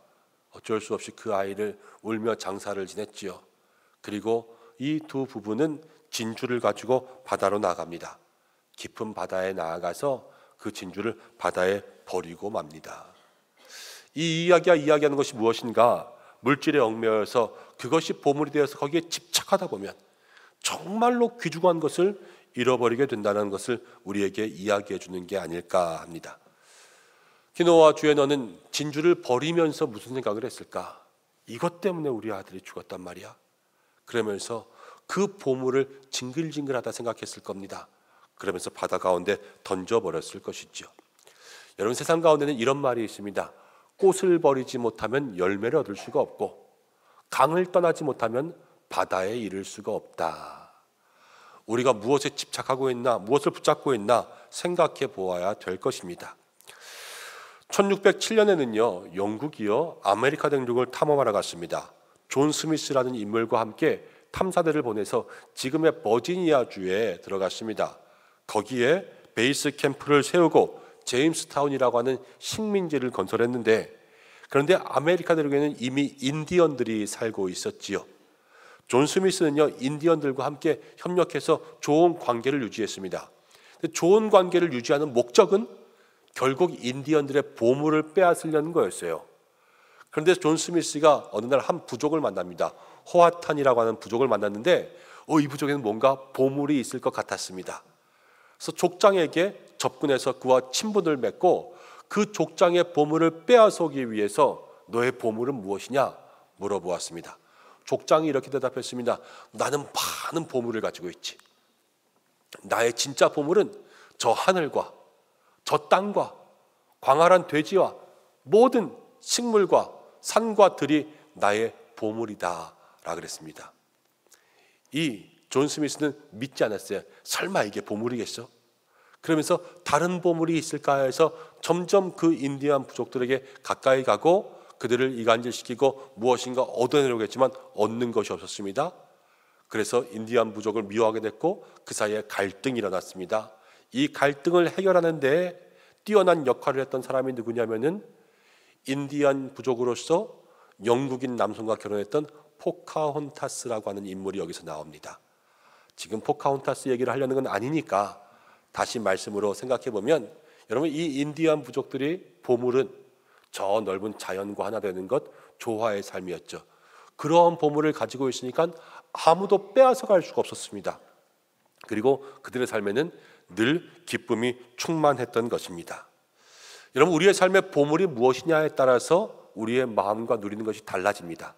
어쩔 수 없이 그 아이를 울며 장사를 지냈지요. 그리고 이 두 부부는 진주를 가지고 바다로 나갑니다. 깊은 바다에 나아가서 그 진주를 바다에 버리고 맙니다. 이 이야기가 이야기하는 것이 무엇인가? 물질에 얽매여서 그것이 보물이 되어서 거기에 집착하다 보면 정말로 귀중한 것을 잃어버리게 된다는 것을 우리에게 이야기해 주는 게 아닐까 합니다. 키노와 주애너는 진주를 버리면서 무슨 생각을 했을까? 이것 때문에 우리 아들이 죽었단 말이야. 그러면서 그 보물을 징글징글하다 생각했을 겁니다. 그러면서 바다 가운데 던져버렸을 것이죠. 여러분, 세상 가운데는 이런 말이 있습니다. 꽃을 버리지 못하면 열매를 얻을 수가 없고 강을 떠나지 못하면 바다에 이를 수가 없다. 우리가 무엇에 집착하고 있나, 무엇을 붙잡고 있나 생각해 보아야 될 것입니다. 1607년에는요 영국이요 아메리카 대륙을 탐험하러 갔습니다. 존 스미스라는 인물과 함께 탐사대를 보내서 지금의 버지니아주에 들어갔습니다. 거기에 베이스 캠프를 세우고 제임스타운이라고 하는 식민지를 건설했는데, 그런데 아메리카 대륙에는 이미 인디언들이 살고 있었지요. 존 스미스는요 인디언들과 함께 협력해서 좋은 관계를 유지했습니다. 좋은 관계를 유지하는 목적은 결국 인디언들의 보물을 빼앗으려는 거였어요. 그런데 존 스미스가 어느 날 한 부족을 만납니다. 호아탄이라고 하는 부족을 만났는데 이 부족에는 뭔가 보물이 있을 것 같았습니다. 그래서 족장에게 접근해서 그와 친분을 맺고 그 족장의 보물을 빼앗아오기 위해서 너의 보물은 무엇이냐 물어보았습니다. 족장이 이렇게 대답했습니다. 나는 많은 보물을 가지고 있지. 나의 진짜 보물은 저 하늘과 저 땅과 광활한 돼지와 모든 식물과 산과 들이 나의 보물이다 라 그랬습니다. 이 존 스미스는 믿지 않았어요. 설마 이게 보물이겠어? 그러면서 다른 보물이 있을까 해서 점점 그 인디안 부족들에게 가까이 가고 그들을 이간질시키고 무엇인가 얻어내려고 했지만 얻는 것이 없었습니다. 그래서 인디안 부족을 미워하게 됐고 그 사이에 갈등이 일어났습니다. 이 갈등을 해결하는 데 뛰어난 역할을 했던 사람이 누구냐면은 인디안 부족으로서 영국인 남성과 결혼했던 포카혼타스라고 하는 인물이 여기서 나옵니다. 지금 포카혼타스 얘기를 하려는 건 아니니까 다시 말씀으로 생각해 보면, 여러분 이 인디안 부족들이 보물은 저 넓은 자연과 하나 되는 것, 조화의 삶이었죠. 그러한 보물을 가지고 있으니까 아무도 빼앗아 갈 수가 없었습니다. 그리고 그들의 삶에는 늘 기쁨이 충만했던 것입니다. 여러분, 우리의 삶의 보물이 무엇이냐에 따라서 우리의 마음과 누리는 것이 달라집니다.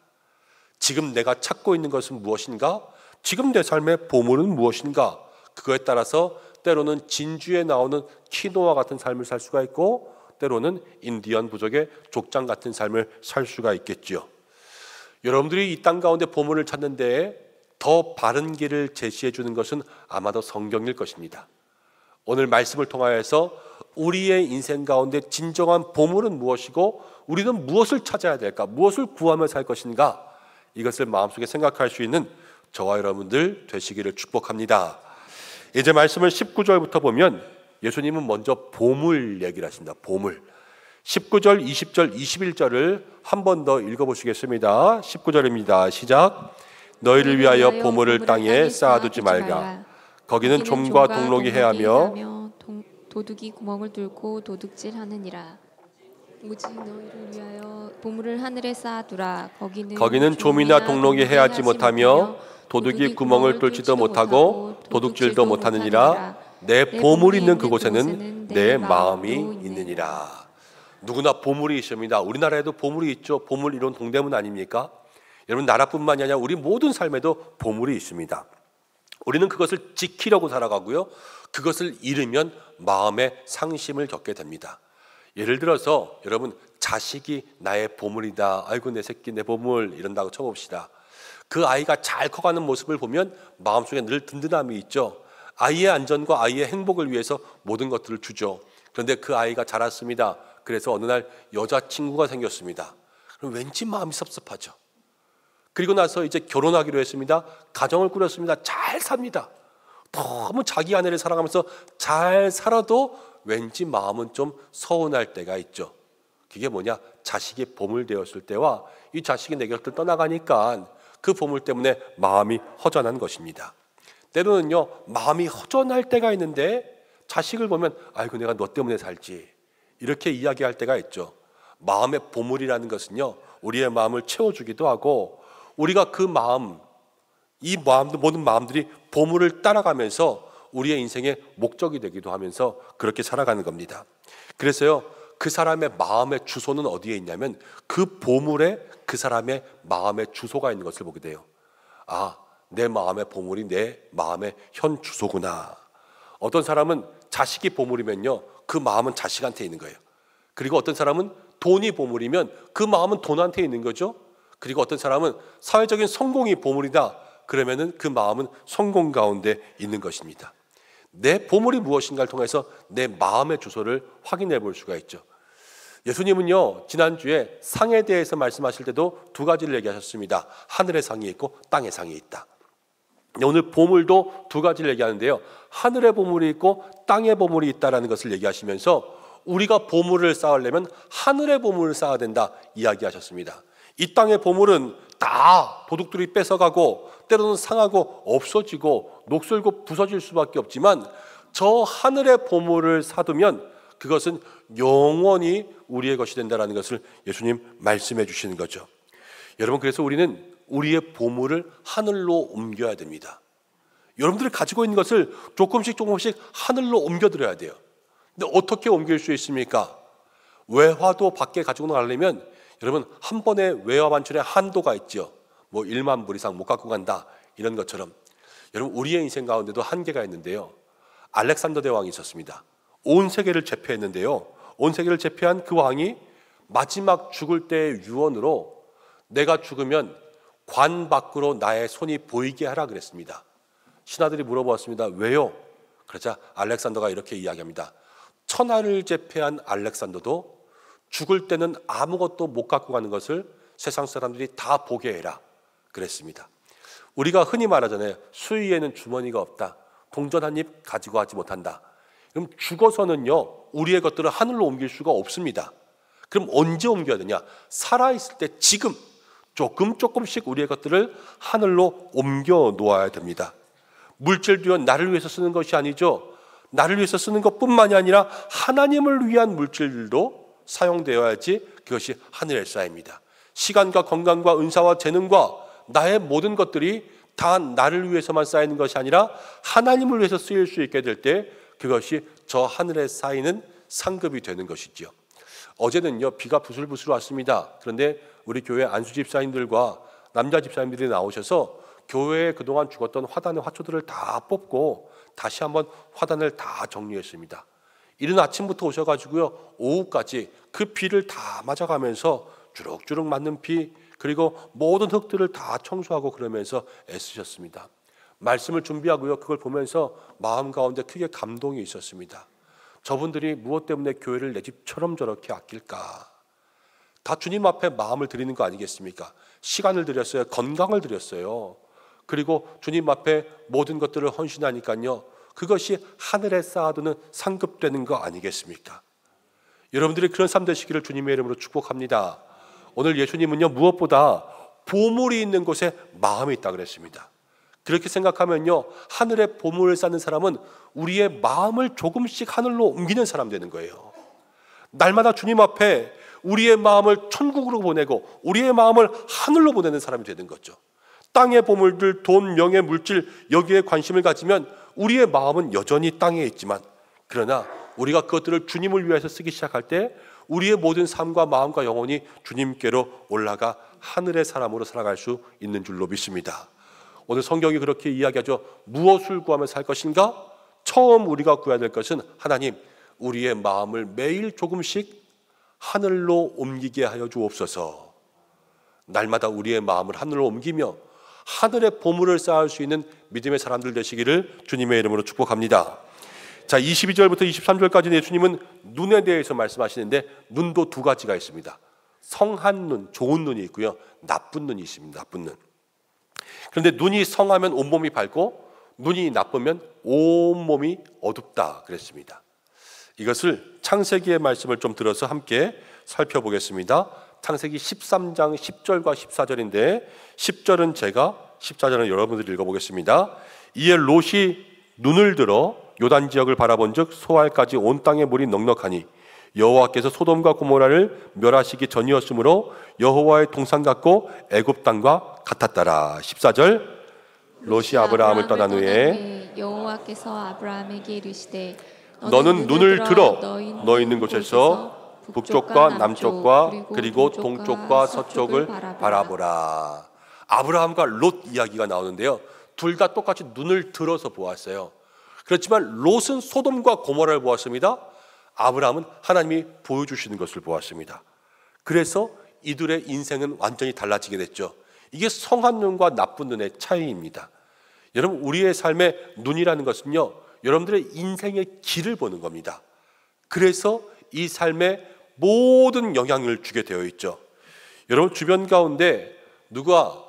지금 내가 찾고 있는 것은 무엇인가? 지금 내 삶의 보물은 무엇인가? 그거에 따라서 때로는 진주에 나오는 키노아 같은 삶을 살 수가 있고, 때로는 인디언 부족의 족장 같은 삶을 살 수가 있겠지요. 여러분들이 이 땅 가운데 보물을 찾는 데에 더 바른 길을 제시해 주는 것은 아마도 성경일 것입니다. 오늘 말씀을 통하여서 우리의 인생 가운데 진정한 보물은 무엇이고 우리는 무엇을 찾아야 될까? 무엇을 구하며 살 것인가? 이것을 마음속에 생각할 수 있는 저와 여러분들 되시기를 축복합니다. 이제 말씀을 19절부터 보면 예수님은 먼저 보물 얘기를 하십니다. 보물. 19절, 20절, 21절을 한 번 더 읽어보시겠습니다. 19절입니다. 시작. 너희를 위하여 보물을 땅에 쌓아두지 말라. 거기는 좀과 동록이 해하며 도둑이 구멍을 뚫고 도둑질하느니라. 오직 너희를 위하여 보물을 하늘에 쌓아두라. 거기는 좀이나 동록이 해하지 못하며 도둑이 구멍을 뚫지도 못하고 도둑질도 못하느니라. 내 보물이 있는 그곳에는 내 마음이 있느니라. 누구나 보물이 있습니다. 우리나라에도 보물이 있죠. 보물 이론 동대문 아닙니까? 여러분, 나라뿐만이 아니라 우리 모든 삶에도 보물이 있습니다. 우리는 그것을 지키려고 살아가고요, 그것을 잃으면 마음의 상심을 겪게 됩니다. 예를 들어서 여러분, 자식이 나의 보물이다, 아이고 내 새끼 내 보물 이런다고 쳐봅시다. 그 아이가 잘 커가는 모습을 보면 마음속에 늘 든든함이 있죠. 아이의 안전과 아이의 행복을 위해서 모든 것들을 주죠. 그런데 그 아이가 자랐습니다. 그래서 어느 날 여자친구가 생겼습니다. 그럼 왠지 마음이 섭섭하죠. 그리고 나서 이제 결혼하기로 했습니다. 가정을 꾸렸습니다. 잘 삽니다. 너무 자기 아내를 사랑하면서 잘 살아도 왠지 마음은 좀 서운할 때가 있죠. 그게 뭐냐? 자식이 보물 되었을 때와 이 자식이 내 곁을 떠나가니까 그 보물 때문에 마음이 허전한 것입니다. 때로는요, 마음이 허전할 때가 있는데 자식을 보면 아이고 내가 너 때문에 살지 이렇게 이야기할 때가 있죠. 마음의 보물이라는 것은요, 우리의 마음을 채워주기도 하고 우리가 그 마음, 이 마음도 모든 마음들이 보물을 따라가면서 우리의 인생의 목적이 되기도 하면서 그렇게 살아가는 겁니다. 그래서요, 그 사람의 마음의 주소는 어디에 있냐면 그 보물에 그 사람의 마음의 주소가 있는 것을 보게 돼요. 아, 내 마음의 보물이 내 마음의 현 주소구나. 어떤 사람은 자식이 보물이면요, 그 마음은 자식한테 있는 거예요. 그리고 어떤 사람은 돈이 보물이면 그 마음은 돈한테 있는 거죠. 그리고 어떤 사람은 사회적인 성공이 보물이다 그러면은 그 마음은 성공 가운데 있는 것입니다. 내 보물이 무엇인가를 통해서 내 마음의 주소를 확인해 볼 수가 있죠. 예수님은요, 지난주에 상에 대해서 말씀하실 때도 두 가지를 얘기하셨습니다. 하늘의 상이 있고 땅의 상이 있다. 오늘 보물도 두 가지를 얘기하는데요, 하늘의 보물이 있고 땅의 보물이 있다라는 것을 얘기하시면서 우리가 보물을 쌓으려면 하늘의 보물을 쌓아야 된다 이야기하셨습니다. 이 땅의 보물은 다 도둑들이 뺏어가고 때로는 상하고 없어지고 녹슬고 부서질 수밖에 없지만 저 하늘의 보물을 사두면 그것은 영원히 우리의 것이 된다는 것을 예수님 말씀해 주시는 거죠. 여러분, 그래서 우리는 우리의 보물을 하늘로 옮겨야 됩니다. 여러분들이 가지고 있는 것을 조금씩 하늘로 옮겨드려야 돼요. 근데 어떻게 옮길 수 있습니까? 외화도 밖에 가지고 나가려면 여러분, 한 번에 외화 반출에 한도가 있죠. 뭐 1만 불 이상 못 갖고 간다 이런 것처럼 여러분, 우리의 인생 가운데도 한계가 있는데요, 알렉산더 대왕이 있었습니다. 온 세계를 제패했는데요, 온 세계를 제패한 그 왕이 마지막 죽을 때의 유언으로 내가 죽으면 관 밖으로 나의 손이 보이게 하라 그랬습니다. 신하들이 물어보았습니다. 왜요? 그러자 알렉산더가 이렇게 이야기합니다. 천하를 제패한 알렉산더도 죽을 때는 아무것도 못 갖고 가는 것을 세상 사람들이 다 보게 해라 그랬습니다. 우리가 흔히 말하잖아요. 수의에는 주머니가 없다. 동전 한 입 가지고 가지 못한다. 그럼 죽어서는요, 우리의 것들을 하늘로 옮길 수가 없습니다. 그럼 언제 옮겨야 되냐? 살아있을 때 지금 조금씩 우리의 것들을 하늘로 옮겨 놓아야 됩니다. 물질도요, 나를 위해서 쓰는 것이 아니죠. 나를 위해서 쓰는 것뿐만이 아니라 하나님을 위한 물질들도 사용되어야지 그것이 하늘에 쌓입니다. 시간과 건강과 은사와 재능과 나의 모든 것들이 다 나를 위해서만 쌓이는 것이 아니라 하나님을 위해서 쓰일 수 있게 될 때 그것이 저 하늘에 쌓이는 상급이 되는 것이죠. 어제는요, 비가 부슬부슬 왔습니다. 그런데 우리 교회 안수 집사님들과 남자 집사님들이 나오셔서 교회에 그동안 죽었던 화단의 화초들을 다 뽑고 다시 한번 화단을 다 정리했습니다. 이른 아침부터 오셔가지고요, 오후까지 그 비를 다 맞아가면서 주룩주룩 맞는 비, 그리고 모든 흙들을 다 청소하고 그러면서 애쓰셨습니다. 말씀을 준비하고요, 그걸 보면서 마음 가운데 크게 감동이 있었습니다. 저분들이 무엇 때문에 교회를 내 집처럼 저렇게 아낄까? 다 주님 앞에 마음을 드리는 거 아니겠습니까? 시간을 드렸어요. 건강을 드렸어요. 그리고 주님 앞에 모든 것들을 헌신하니까요, 그것이 하늘에 쌓아두는 상급되는 거 아니겠습니까? 여러분들이 그런 삶 되시기를 주님의 이름으로 축복합니다. 오늘 예수님은요, 무엇보다 보물이 있는 곳에 마음이 있다 그랬습니다. 그렇게 생각하면요, 하늘에 보물을 쌓는 사람은 우리의 마음을 조금씩 하늘로 옮기는 사람 되는 거예요. 날마다 주님 앞에 우리의 마음을 천국으로 보내고 우리의 마음을 하늘로 보내는 사람이 되는 거죠. 땅의 보물들, 돈, 명예, 물질, 여기에 관심을 가지면 우리의 마음은 여전히 땅에 있지만, 그러나 우리가 그것들을 주님을 위해서 쓰기 시작할 때 우리의 모든 삶과 마음과 영혼이 주님께로 올라가 하늘의 사람으로 살아갈 수 있는 줄로 믿습니다. 오늘 성경이 그렇게 이야기하죠. 무엇을 구하며 살 것인가? 처음 우리가 구해야 될 것은 하나님, 우리의 마음을 매일 조금씩 하늘로 옮기게 하여 주옵소서. 날마다 우리의 마음을 하늘로 옮기며 하늘의 보물을 쌓을 수 있는 믿음의 사람들 되시기를 주님의 이름으로 축복합니다. 자, 22절부터 23절까지는 예수님은 눈에 대해서 말씀하시는데, 눈도 두 가지가 있습니다. 성한 눈, 좋은 눈이 있고요, 나쁜 눈이 있습니다. 나쁜 눈. 그런데 눈이 성하면 온몸이 밝고 눈이 나쁘면 온몸이 어둡다 그랬습니다. 이것을 창세기의 말씀을 좀 들어서 함께 살펴보겠습니다. 창세기 13장 10절과 14절인데 10절은 제가, 14절은 여러분들이 읽어보겠습니다. 이에 롯이 눈을 들어 요단 지역을 바라본즉 소알까지 온 땅의 물이 넉넉하니 여호와께서 소돔과 고모라를 멸하시기 전이었으므로 여호와의 동산 같고 애굽 땅과 같았더라. 14절, 롯이 아브라함을 떠난 후에 여호와께서 아브라함에게 이르시되 너는 눈을 들어 너 있는 곳에서 북쪽과 남쪽과 그리고 동쪽과 서쪽을 바라보라. 아브라함과 롯 이야기가 나오는데요, 둘 다 똑같이 눈을 들어서 보았어요. 그렇지만 롯은 소돔과 고모라를 보았습니다. 아브라함은 하나님이 보여주시는 것을 보았습니다. 그래서 이들의 인생은 완전히 달라지게 됐죠. 이게 성한 눈과 나쁜 눈의 차이입니다. 여러분, 우리의 삶의 눈이라는 것은요, 여러분들의 인생의 길을 보는 겁니다. 그래서 이 삶에 모든 영향을 주게 되어 있죠. 여러분, 주변 가운데 누가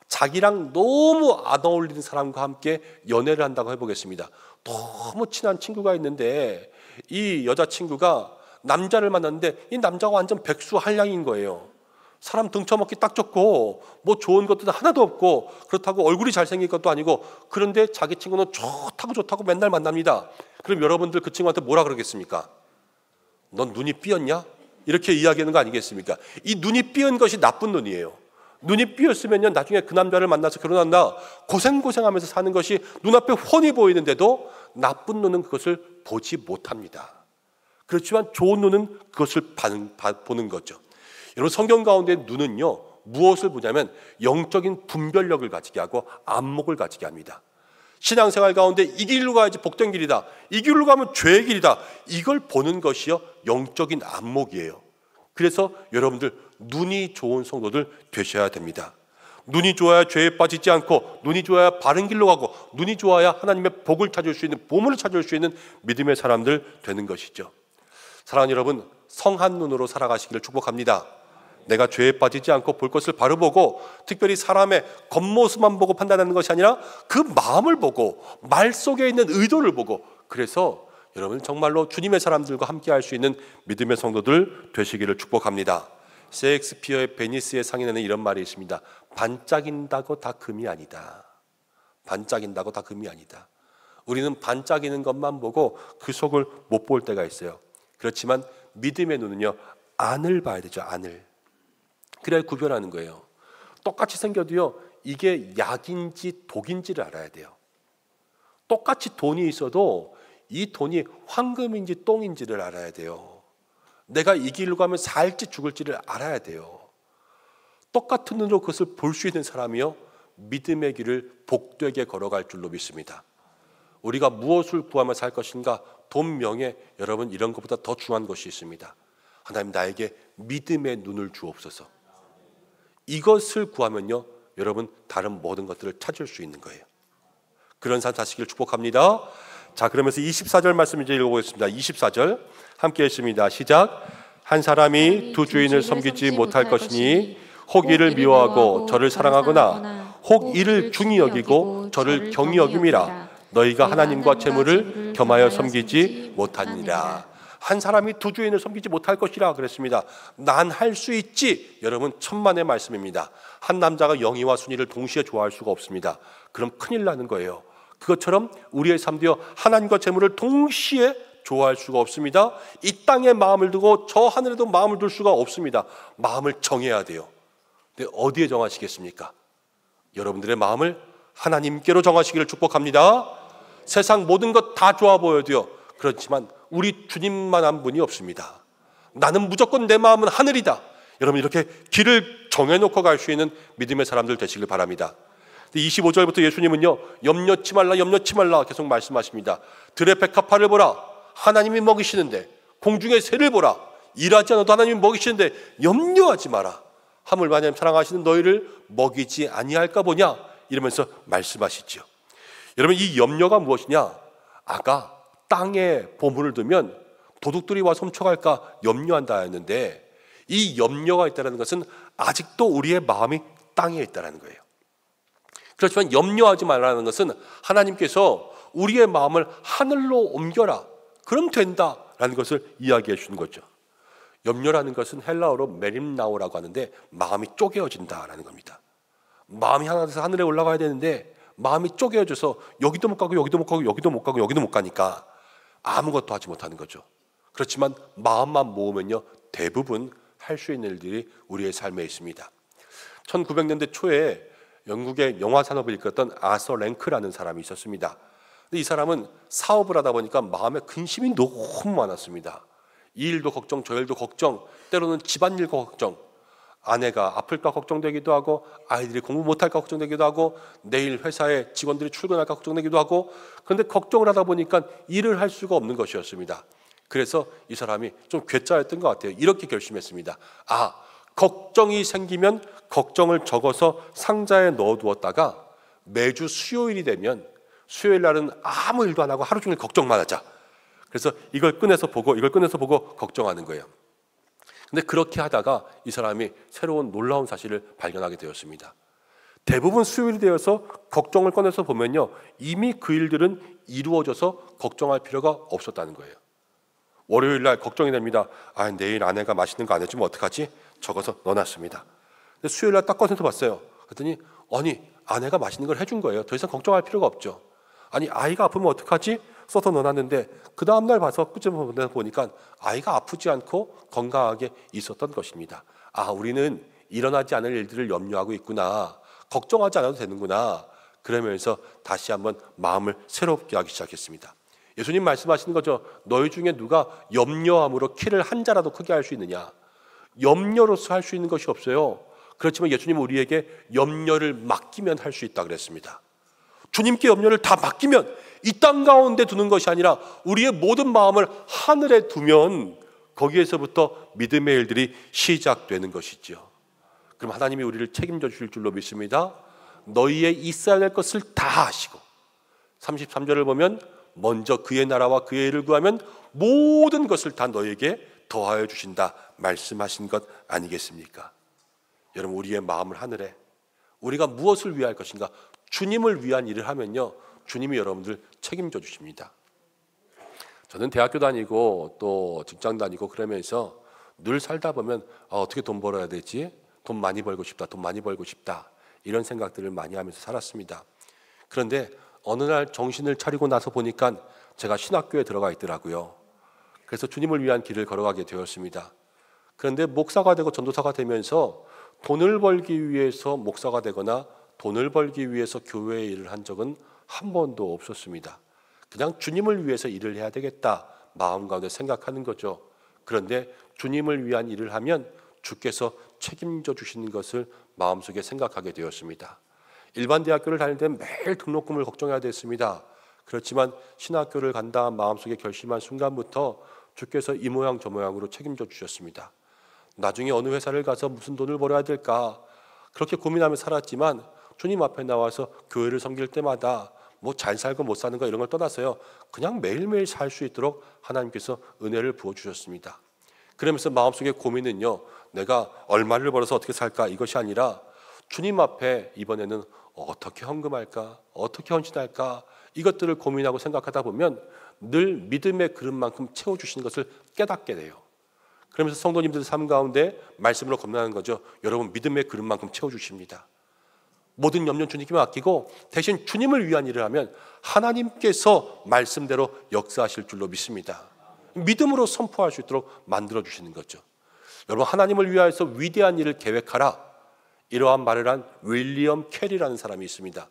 자기랑 너무 안 어울리는 사람과 함께 연애를 한다고 해보겠습니다. 너무 친한 친구가 있는데 이 여자친구가 남자를 만났는데 이 남자가 완전 백수한량인 거예요. 사람 등쳐먹기 딱 좋고 뭐 좋은 것도 하나도 없고 그렇다고 얼굴이 잘생긴 것도 아니고, 그런데 자기 친구는 좋다고 맨날 만납니다. 그럼 여러분들 그 친구한테 뭐라 그러겠습니까? 넌 눈이 삐었냐? 이렇게 이야기하는 거 아니겠습니까? 이 눈이 삐은 것이 나쁜 눈이에요. 눈이 삐었으면요, 나중에 그 남자를 만나서 결혼한다 고생하면서 사는 것이 눈앞에 훤히 보이는데도 나쁜 눈은 그것을 보지 못합니다. 그렇지만 좋은 눈은 그것을 보는 거죠. 여러분, 성경 가운데 눈은요, 무엇을 보냐면 영적인 분별력을 가지게 하고 안목을 가지게 합니다. 신앙생활 가운데 이 길로 가야지 복된 길이다, 이 길로 가면 죄의 길이다, 이걸 보는 것이요 영적인 안목이에요. 그래서 여러분들 눈이 좋은 성도들 되셔야 됩니다. 눈이 좋아야 죄에 빠지지 않고, 눈이 좋아야 바른 길로 가고, 눈이 좋아야 하나님의 복을 찾을 수 있는, 보물을 찾을 수 있는 믿음의 사람들 되는 것이죠. 사랑하는 여러분, 성한 눈으로 살아가시기를 축복합니다. 내가 죄에 빠지지 않고 볼 것을 바로 보고, 특별히 사람의 겉모습만 보고 판단하는 것이 아니라 그 마음을 보고 말 속에 있는 의도를 보고, 그래서 여러분 정말로 주님의 사람들과 함께 할 수 있는 믿음의 성도들 되시기를 축복합니다. 셰익스피어의 베니스의 상인에는 이런 말이 있습니다. 반짝인다고 다 금이 아니다. 반짝인다고 다 금이 아니다. 우리는 반짝이는 것만 보고 그 속을 못 볼 때가 있어요. 그렇지만 믿음의 눈은요, 안을 봐야 되죠. 안을. 그래야 구별하는 거예요. 똑같이 생겨도요, 이게 약인지 독인지를 알아야 돼요. 똑같이 돈이 있어도 이 돈이 황금인지 똥인지를 알아야 돼요. 내가 이 길로 가면 살지 죽을지를 알아야 돼요. 똑같은 눈으로 그것을 볼 수 있는 사람이요, 믿음의 길을 복되게 걸어갈 줄로 믿습니다. 우리가 무엇을 구하며 살 것인가? 돈, 명예, 여러분 이런 것보다 더 중요한 것이 있습니다. 하나님, 나에게 믿음의 눈을 주옵소서. 이것을 구하면요, 여러분 다른 모든 것들을 찾을 수 있는 거예요. 그런 삶 사시기를 축복합니다. 자, 그러면서 24절 말씀 이제 읽어보겠습니다. 24절 함께 했습니다. 시작. 한 사람이 두 주인을 섬기지 못할 것이니 혹 이를 미워하고 저를 사랑하거나 혹 이를 중히 여기고 저를 경히 여김이라. 너희가 하나님과 재물을 겸하여 섬기지 못하니라. 한 사람이 두 주인을 섬기지 못할 것이라 그랬습니다. 난 할 수 있지. 여러분, 천만의 말씀입니다. 한 남자가 영희와 순희를 동시에 좋아할 수가 없습니다. 그럼 큰일 나는 거예요. 그것처럼 우리의 삶도요, 하나님과 재물을 동시에 좋아할 수가 없습니다. 이 땅에 마음을 두고 저 하늘에도 마음을 둘 수가 없습니다. 마음을 정해야 돼요. 근데 어디에 정하시겠습니까? 여러분들의 마음을 하나님께로 정하시기를 축복합니다. 세상 모든 것 다 좋아 보여도요, 그렇지만 우리 주님만 한 분이 없습니다. 나는 무조건 내 마음은 하늘이다. 여러분, 이렇게 길을 정해놓고 갈 수 있는 믿음의 사람들 되시길 바랍니다. 25절부터 예수님은요, 염려치 말라 계속 말씀하십니다. 들의 백합화를 보라. 하나님이 먹이시는데, 공중의 새를 보라. 일하지 않아도 하나님이 먹이시는데 염려하지 마라. 하물 마냥 사랑하시는 너희를 먹이지 아니할까 보냐, 이러면서 말씀하시죠. 여러분, 이 염려가 무엇이냐? 아까 땅에 보물을 두면 도둑들이 와서 훔쳐갈까 염려한다 했는데, 이 염려가 있다는 것은 아직도 우리의 마음이 땅에 있다는 거예요. 그렇지만 염려하지 말라는 것은 하나님께서 우리의 마음을 하늘로 옮겨라, 그럼 된다라는 것을 이야기해 주는 거죠. 염려라는 것은 헬라어로 메림나오라고 하는데, 마음이 쪼개어진다라는 겁니다. 마음이 하나 돼서 하늘에 올라가야 되는데 마음이 쪼개어져서 여기도 못 가고 여기도 못 가고 여기도 못 가고 여기도 못 가니까 아무것도 하지 못하는 거죠. 그렇지만 마음만 모으면요, 대부분 할 수 있는 일들이 우리의 삶에 있습니다. 1900년대 초에 영국의 영화 산업을 이끌었던 아서 랭크라는 사람이 있었습니다. 근데 이 사람은 사업을 하다 보니까 마음에 근심이 너무 많았습니다. 이 일도 걱정, 저 일도 걱정, 때로는 집안일도 걱정. 아내가 아플까 걱정되기도 하고, 아이들이 공부 못할까 걱정되기도 하고, 내일 회사에 직원들이 출근할까 걱정되기도 하고, 그런데 걱정을 하다 보니까 일을 할 수가 없는 것이었습니다. 그래서 이 사람이 좀 괴짜였던 것 같아요. 이렇게 결심했습니다. 걱정이 생기면 걱정을 적어서 상자에 넣어두었다가 매주 수요일이 되면 수요일 날은 아무 일도 안 하고 하루 종일 걱정만 하자. 그래서 이걸 꺼내서 보고 걱정하는 거예요. 근데 그렇게 하다가 이 사람이 새로운 놀라운 사실을 발견하게 되었습니다. 대부분 수요일이 되어서 걱정을 꺼내서 보면요, 이미 그 일들은 이루어져서 걱정할 필요가 없었다는 거예요. 월요일 날 걱정이 됩니다. 내일 아내가 맛있는 거 안 해주면 어떡하지? 적어서 넣어놨습니다. 근데 수요일 날 딱 꺼내서 봤어요. 그랬더니 아내가 맛있는 걸 해준 거예요. 더 이상 걱정할 필요가 없죠. 아이가 아프면 어떡하지? 써서 넣어놨는데 그 다음날 봐서 끄집어 보니까 아이가 아프지 않고 건강하게 있었던 것입니다. 우리는 일어나지 않을 일들을 염려하고 있구나, 걱정하지 않아도 되는구나, 그러면서 다시 한번 마음을 새롭게 하기 시작했습니다. 예수님 말씀하시는 거죠. 너희 중에 누가 염려함으로 키를 한 자라도 크게 할 수 있느냐? 염려로서 할 수 있는 것이 없어요. 그렇지만 예수님은 우리에게 염려를 맡기면 할 수 있다 그랬습니다. 주님께 염려를 다 맡기면, 이 땅 가운데 두는 것이 아니라 우리의 모든 마음을 하늘에 두면 거기에서부터 믿음의 일들이 시작되는 것이죠. 그럼 하나님이 우리를 책임져 주실 줄로 믿습니다. 너희의 있어야 될 것을 다 하시고, 33절을 보면 먼저 그의 나라와 그의 일을 구하면 모든 것을 다 너희에게 더하여 주신다 말씀하신 것 아니겠습니까? 여러분, 우리의 마음을 하늘에, 우리가 무엇을 위할 것인가, 주님을 위한 일을 하면요, 주님이 여러분들 책임져 주십니다. 저는 대학교 다니고 또 직장 다니고 그러면서 늘 살다 보면 어떻게 돈 벌어야 되지? 돈 많이 벌고 싶다 이런 생각들을 많이 하면서 살았습니다. 그런데 어느 날 정신을 차리고 나서 보니까 제가 신학교에 들어가 있더라고요. 그래서 주님을 위한 길을 걸어가게 되었습니다. 그런데 목사가 되고 전도사가 되면서 돈을 벌기 위해서 목사가 되거나 돈을 벌기 위해서 교회에 일을 한 적은 한 번도 없었습니다. 그냥 주님을 위해서 일을 해야 되겠다 마음 가운데 생각하는 거죠. 그런데 주님을 위한 일을 하면 주께서 책임져 주시는 것을 마음속에 생각하게 되었습니다. 일반 대학교를 다닐 때 매일 등록금을 걱정해야 됐습니다. 그렇지만 신학교를 간다 마음속에 결심한 순간부터 주께서 이 모양 저 모양으로 책임져 주셨습니다. 나중에 어느 회사를 가서 무슨 돈을 벌어야 될까 그렇게 고민하며 살았지만 주님 앞에 나와서 교회를 섬길 때마다 뭐 잘 살고 못 사는 거 이런 걸 떠나서요, 그냥 매일매일 살 수 있도록 하나님께서 은혜를 부어주셨습니다. 그러면서 마음속에 고민은요, 내가 얼마를 벌어서 어떻게 살까 이것이 아니라 주님 앞에 이번에는 어떻게 헌금할까, 어떻게 헌신할까, 이것들을 고민하고 생각하다 보면 늘 믿음의 그릇만큼 채워주시는 것을 깨닫게 돼요. 그러면서 성도님들 삶 가운데 말씀으로 건너는 거죠. 여러분, 믿음의 그릇만큼 채워주십니다. 모든 염려는 주님께 맡기고 대신 주님을 위한 일을 하면 하나님께서 말씀대로 역사하실 줄로 믿습니다. 믿음으로 선포할 수 있도록 만들어주시는 거죠. 여러분, 하나님을 위하여서 위대한 일을 계획하라, 이러한 말을 한 윌리엄 캐리라는 사람이 있습니다.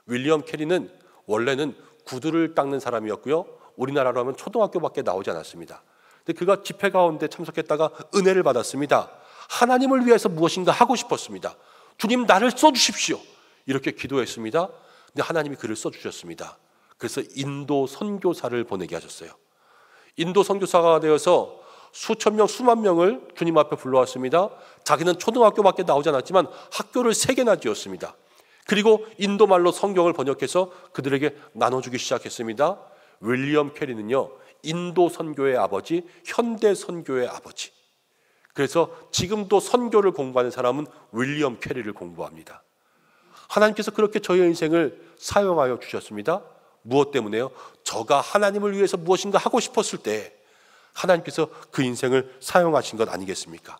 윌리엄 캐리는 원래는 구두를 닦는 사람이었고요, 우리나라로 하면 초등학교밖에 나오지 않았습니다. 근데 그가 집회 가운데 참석했다가 은혜를 받았습니다. 하나님을 위해서 무엇인가 하고 싶었습니다. 주님, 나를 써주십시오, 이렇게 기도했습니다. 근데 하나님이 그를 써주셨습니다. 그래서 인도 선교사를 보내게 하셨어요. 인도 선교사가 되어서 수천 명, 수만 명을 주님 앞에 불러왔습니다. 자기는 초등학교밖에 나오지 않았지만 학교를 3개나 지었습니다. 그리고 인도말로 성경을 번역해서 그들에게 나눠주기 시작했습니다. 윌리엄 캐리는요, 인도 선교의 아버지, 현대 선교의 아버지. 그래서 지금도 선교를 공부하는 사람은 윌리엄 캐리를 공부합니다. 하나님께서 그렇게 저의 인생을 사용하여 주셨습니다. 무엇 때문에요? 저가 하나님을 위해서 무엇인가 하고 싶었을 때 하나님께서 그 인생을 사용하신 것 아니겠습니까?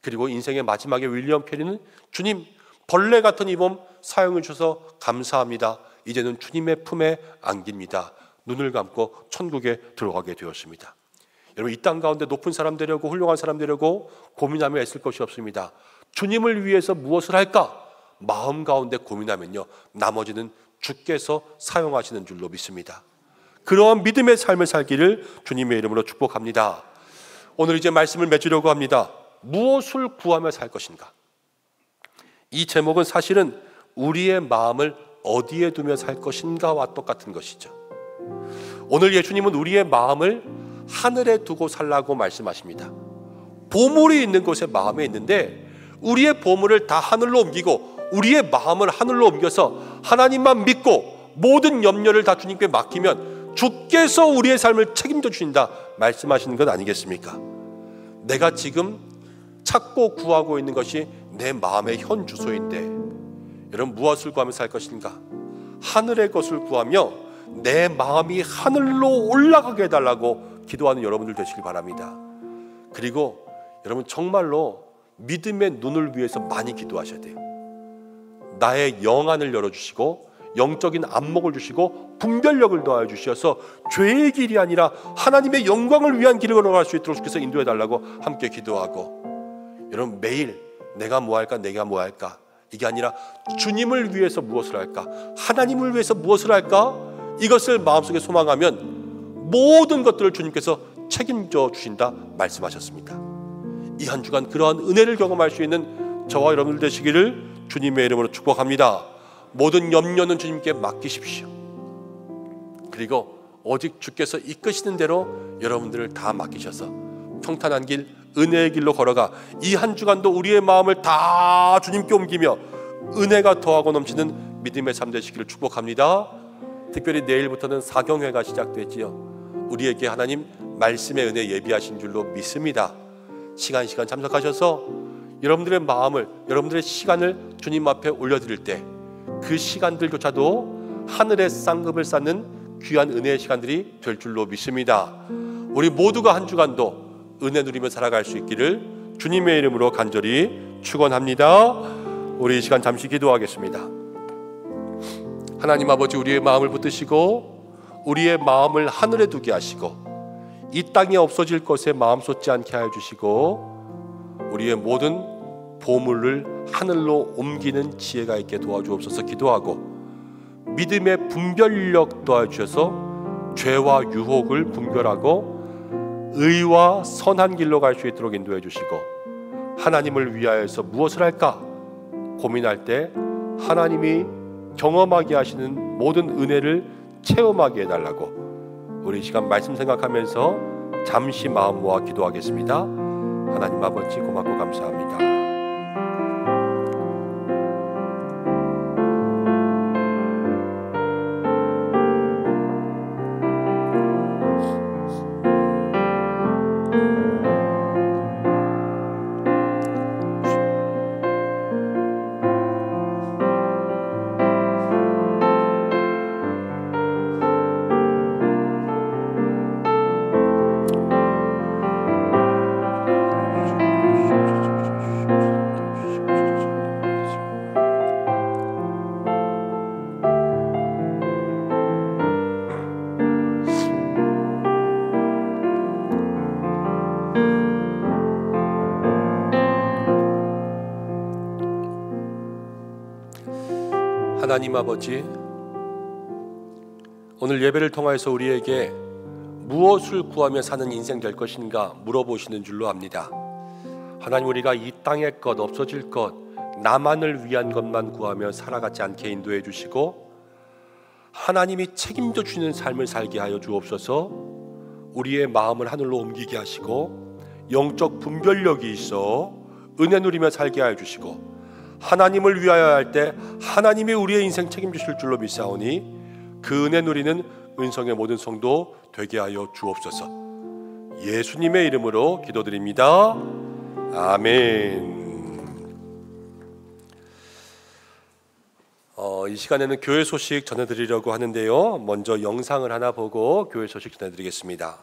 그리고 인생의 마지막에 윌리엄 캐리는 주님, 벌레 같은 이 몸 사용해 주셔서 감사합니다. 이제는 주님의 품에 안깁니다. 눈을 감고 천국에 들어가게 되었습니다. 여러분, 이 땅 가운데 높은 사람 되려고, 훌륭한 사람 되려고 고민하며 애쓸 것이 없습니다. 주님을 위해서 무엇을 할까? 마음 가운데 고민하면요, 나머지는 주께서 사용하시는 줄로 믿습니다. 그러한 믿음의 삶을 살기를 주님의 이름으로 축복합니다. 오늘 이제 말씀을 맺으려고 합니다. 무엇을 구하며 살 것인가? 이 제목은 사실은 우리의 마음을 어디에 두며 살 것인가와 똑같은 것이죠. 오늘 예수님은 우리의 마음을 하늘에 두고 살라고 말씀하십니다. 보물이 있는 곳에 마음이 있는데 우리의 보물을 다 하늘로 옮기고 우리의 마음을 하늘로 옮겨서 하나님만 믿고 모든 염려를 다 주님께 맡기면 주께서 우리의 삶을 책임져 주신다 말씀하시는 것 아니겠습니까? 내가 지금 찾고 구하고 있는 것이 내 마음의 현 주소인데 여러분 무엇을 구하며 살 것인가? 하늘의 것을 구하며 내 마음이 하늘로 올라가게 해달라고 기도하는 여러분들 되시길 바랍니다. 그리고 여러분 정말로 믿음의 눈을 위해서 많이 기도하셔야 돼요. 나의 영안을 열어주시고 영적인 안목을 주시고 분별력을 더하여 주셔서 죄의 길이 아니라 하나님의 영광을 위한 길을 걸어갈 수 있도록 주께서 인도해 달라고 함께 기도하고, 여러분 매일 내가 뭐 할까 내가 뭐 할까 이게 아니라 주님을 위해서 무엇을 할까, 하나님을 위해서 무엇을 할까, 이것을 마음속에 소망하면 모든 것들을 주님께서 책임져 주신다 말씀하셨습니다. 이 한 주간 그러한 은혜를 경험할 수 있는 저와 여러분들 되시기를 주님의 이름으로 축복합니다. 모든 염려는 주님께 맡기십시오. 그리고 오직 주께서 이끄시는 대로 여러분들을 다 맡기셔서 평탄한 길, 은혜의 길로 걸어가 이 한 주간도 우리의 마음을 다 주님께 옮기며 은혜가 더하고 넘치는 믿음의 삶 되시기를 축복합니다. 특별히 내일부터는 사경회가 시작되지요. 우리에게 하나님 말씀의 은혜 예비하신 줄로 믿습니다. 시간 참석하셔서 여러분들의 마음을, 여러분들의 시간을 주님 앞에 올려드릴 때 그 시간들조차도 하늘의 쌍급을 쌓는 귀한 은혜의 시간들이 될 줄로 믿습니다. 우리 모두가 한 주간도 은혜 누리며 살아갈 수 있기를 주님의 이름으로 간절히 축원합니다. 우리 이 시간 잠시 기도하겠습니다. 하나님 아버지, 우리의 마음을 붙드시고 우리의 마음을 하늘에 두게 하시고 이 땅에 없어질 것에 마음 쏟지 않게 하여 주시고 우리의 모든 보물을 하늘로 옮기는 지혜가 있게 도와주옵소서 기도하고, 믿음의 분별력 도와주셔서 죄와 유혹을 분별하고 의와 선한 길로 갈 수 있도록 인도해 주시고, 하나님을 위하여서 무엇을 할까 고민할 때 하나님이 경험하게 하시는 모든 은혜를 체험하게 해달라고 우리 이 시간 말씀 생각하면서 잠시 마음 모아 기도하겠습니다. 하나님 아버지 고맙고 감사합니다. 하나님 아버지, 오늘 예배를 통하여서 우리에게 무엇을 구하며 사는 인생 될 것인가 물어보시는 줄로 압니다. 하나님, 우리가 이 땅의 것, 없어질 것, 나만을 위한 것만 구하며 살아가지 않게 인도해 주시고 하나님이 책임져 주시는 삶을 살게 하여 주옵소서. 우리의 마음을 하늘로 옮기게 하시고 영적 분별력이 있어 은혜 누리며 살게 하여 주시고, 하나님을 위하여 할 때 하나님이 우리의 인생 책임지실 줄로 믿사오니 그 은혜 누리는 은성의 모든 성도 되게 하여 주옵소서. 예수님의 이름으로 기도드립니다. 아멘. 이 시간에는 교회 소식 전해드리려고 하는데요, 먼저 영상을 하나 보고 교회 소식 전해드리겠습니다.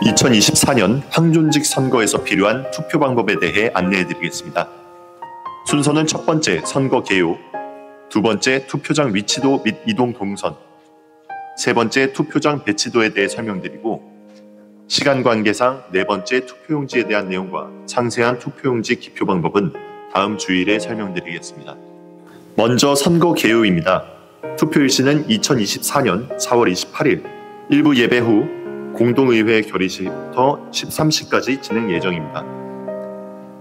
(2024년) 황존직 선거에서 필요한 투표 방법에 대해 안내해드리겠습니다. 순서는 첫 번째 선거 개요, 두 번째 투표장 위치도 및 이동 동선, 세 번째 투표장 배치도에 대해 설명드리고, 시간 관계상 네 번째 투표용지에 대한 내용과 상세한 투표용지 기표 방법은 다음 주일에 설명드리겠습니다. 먼저 선거 개요입니다. 투표일시는 2024년 4월 28일, 일부 예배 후 공동의회 결의시부터 13시까지 진행 예정입니다.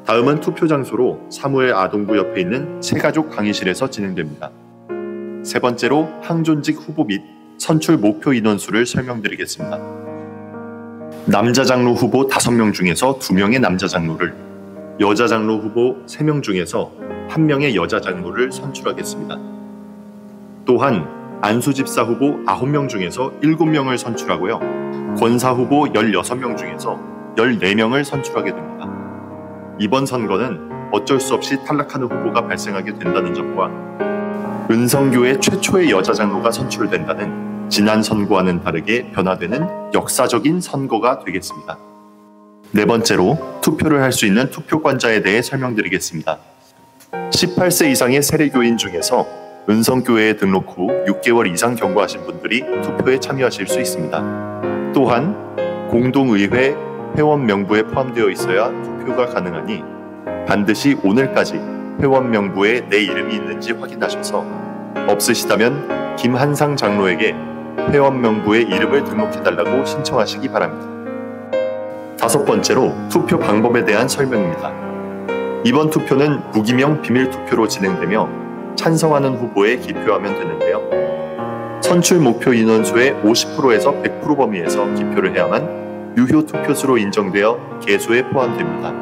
다음은 투표 장소로 사무엘 아동부 옆에 있는 새가족 강의실에서 진행됩니다. 세 번째로 항존직 후보 및 선출 목표 인원수를 설명드리겠습니다. 남자 장로 후보 5명 중에서 2명의 남자 장로를, 여자 장로 후보 3명 중에서 1명의 여자 장로를 선출하겠습니다. 또한 안수 집사 후보 9명 중에서 7명을 선출하고요. 권사 후보 16명 중에서 14명을 선출하게 됩니다. 이번 선거는 어쩔 수 없이 탈락하는 후보가 발생하게 된다는 점과 은성교회 최초의 여자 장로가 선출된다는 지난 선거와는 다르게 변화되는 역사적인 선거가 되겠습니다. 네 번째로 투표를 할 수 있는 투표권자에 대해 설명드리겠습니다. 18세 이상의 세례교인 중에서 은성교회에 등록 후 6개월 이상 경과하신 분들이 투표에 참여하실 수 있습니다. 또한 공동의회 회원 명부에 포함되어 있어야 투표가 가능하니 반드시 오늘까지 회원 명부에 내 이름이 있는지 확인하셔서 없으시다면 김한상 장로에게 회원 명부에 이름을 등록해달라고 신청하시기 바랍니다. 5번째로 투표 방법에 대한 설명입니다. 이번 투표는 무기명 비밀투표로 진행되며 찬성하는 후보에 기표하면 되는데요. 선출 목표 인원수의 50%에서 100% 범위에서 기표를 해야만 유효 투표수로 인정되어 개수에 포함됩니다.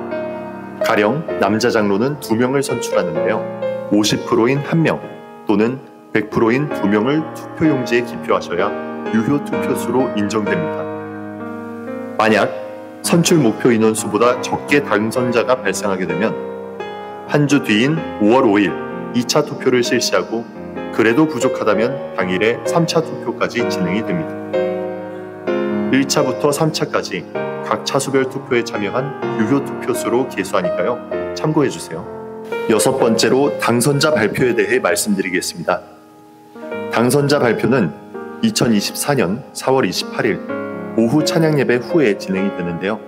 가령 남자 장로는 2명을 선출하는데요. 50%인 1명 또는 100%인 2명을 투표용지에 기표하셔야 유효 투표수로 인정됩니다. 만약 선출 목표 인원수보다 적게 당선자가 발생하게 되면 한 주 뒤인 5월 5일 2차 투표를 실시하고 그래도 부족하다면 당일에 3차 투표까지 진행이 됩니다. 1차부터 3차까지 각 차수별 투표에 참여한 유효 투표수로 계수하니까요. 참고해주세요. 6번째로 당선자 발표에 대해 말씀드리겠습니다. 당선자 발표는 2024년 4월 28일 오후 찬양예배 후에 진행이 되는데요.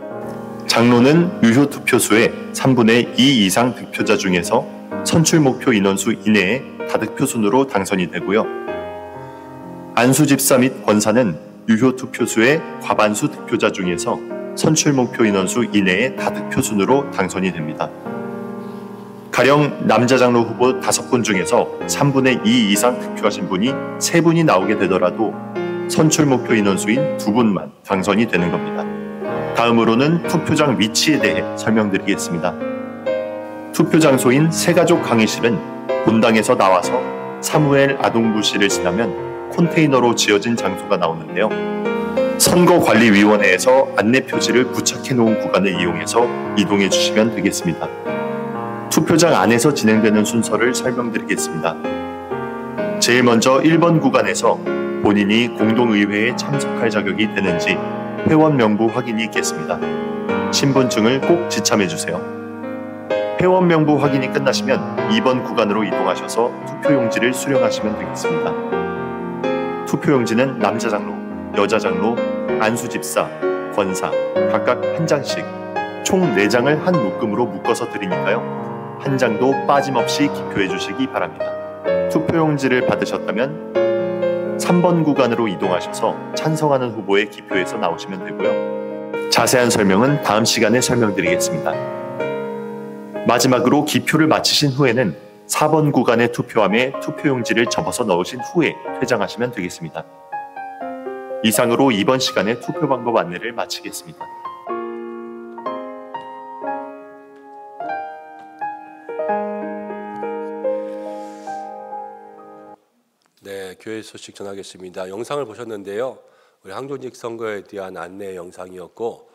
장로는 유효 투표수의 3분의 2 이상 득표자 중에서 선출 목표 인원수 이내에 다득표 순으로 당선이 되고요. 안수 집사 및 권사는 유효 투표수의 과반수 득표자 중에서 선출 목표 인원수 이내에 다득표 순으로 당선이 됩니다. 가령 남자 장로 후보 5분 중에서 3분의 2 이상 득표하신 분이 3분이 나오게 되더라도 선출 목표 인원수인 2분만 당선이 되는 겁니다. 다음으로는 투표장 위치에 대해 설명드리겠습니다. 투표 장소인 새가족 강의실은 본당에서 나와서 사무엘 아동부실을 지나면 컨테이너로 지어진 장소가 나오는데요. 선거관리위원회에서 안내 표지를 부착해 놓은 구간을 이용해서 이동해 주시면 되겠습니다. 투표장 안에서 진행되는 순서를 설명드리겠습니다. 제일 먼저 1번 구간에서 본인이 공동의회에 참석할 자격이 되는지 회원 명부 확인이 있겠습니다. 신분증을 꼭 지참해 주세요. 회원 명부 확인이 끝나시면 2번 구간으로 이동하셔서 투표용지를 수령하시면 되겠습니다. 투표용지는 남자 장로, 여자 장로, 안수 집사, 권사 각각 한 장씩 총 4장을 한 묶음으로 묶어서 드리니까요. 한 장도 빠짐없이 기표해 주시기 바랍니다. 투표용지를 받으셨다면 3번 구간으로 이동하셔서 찬성하는 후보에 기표해서 나오시면 되고요. 자세한 설명은 다음 시간에 설명드리겠습니다. 마지막으로 기표를 마치신 후에는 4번 구간의 투표함에 투표용지를 접어서 넣으신 후에 퇴장하시면 되겠습니다. 이상으로 이번 시간의 투표 방법 안내를 마치겠습니다. 네, 교회 소식 전하겠습니다. 영상을 보셨는데요. 우리 항존직 선거에 대한 안내 영상이었고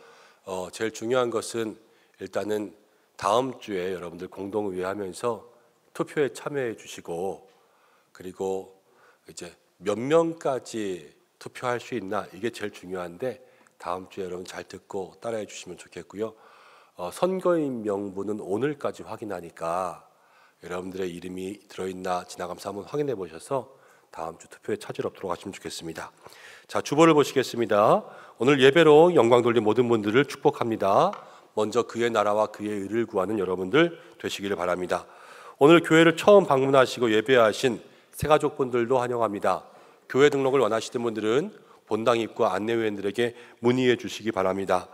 제일 중요한 것은 일단은 다음 주에 여러분들 공동의회 하면서 투표에 참여해 주시고 그리고 이제 몇 명까지 투표할 수 있나 이게 제일 중요한데 다음 주에 여러분 잘 듣고 따라해 주시면 좋겠고요. 선거인 명부는 오늘까지 확인하니까 여러분들의 이름이 들어있나 지나가면서 한번 확인해 보셔서 다음 주 투표에 차질 없도록 하시면 좋겠습니다. 자, 주보를 보시겠습니다. 오늘 예배로 영광 돌린 모든 분들을 축복합니다. 먼저 그의 나라와 그의 의를 구하는 여러분들 되시기를 바랍니다. 오늘 교회를 처음 방문하시고 예배하신 새가족분들도 환영합니다. 교회 등록을 원하시는 분들은 본당 입구 안내위원들에게 문의해 주시기 바랍니다.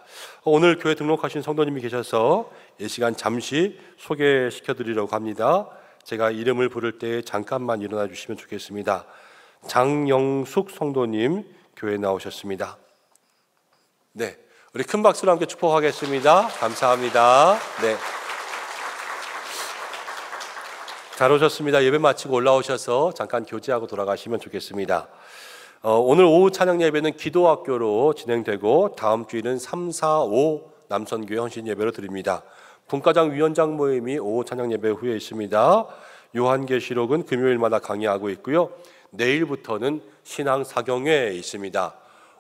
오늘 교회 등록하신 성도님이 계셔서 이 시간 잠시 소개시켜 드리려고 합니다. 제가 이름을 부를 때 잠깐만 일어나 주시면 좋겠습니다. 장영숙 성도님 교회에 나오셨습니다. 네, 우리 큰 박수로 함께 축복하겠습니다. 감사합니다. 네, 잘 오셨습니다. 예배 마치고 올라오셔서 잠깐 교제하고 돌아가시면 좋겠습니다. 오늘 오후 찬양 예배는 기도학교로 진행되고 다음 주일은 3, 4, 5 남선교회 헌신 예배로 드립니다. 분과장 위원장 모임이 오후 찬양 예배 후에 있습니다. 요한계시록은 금요일마다 강의하고 있고요. 내일부터는 신앙 사경회에 있습니다.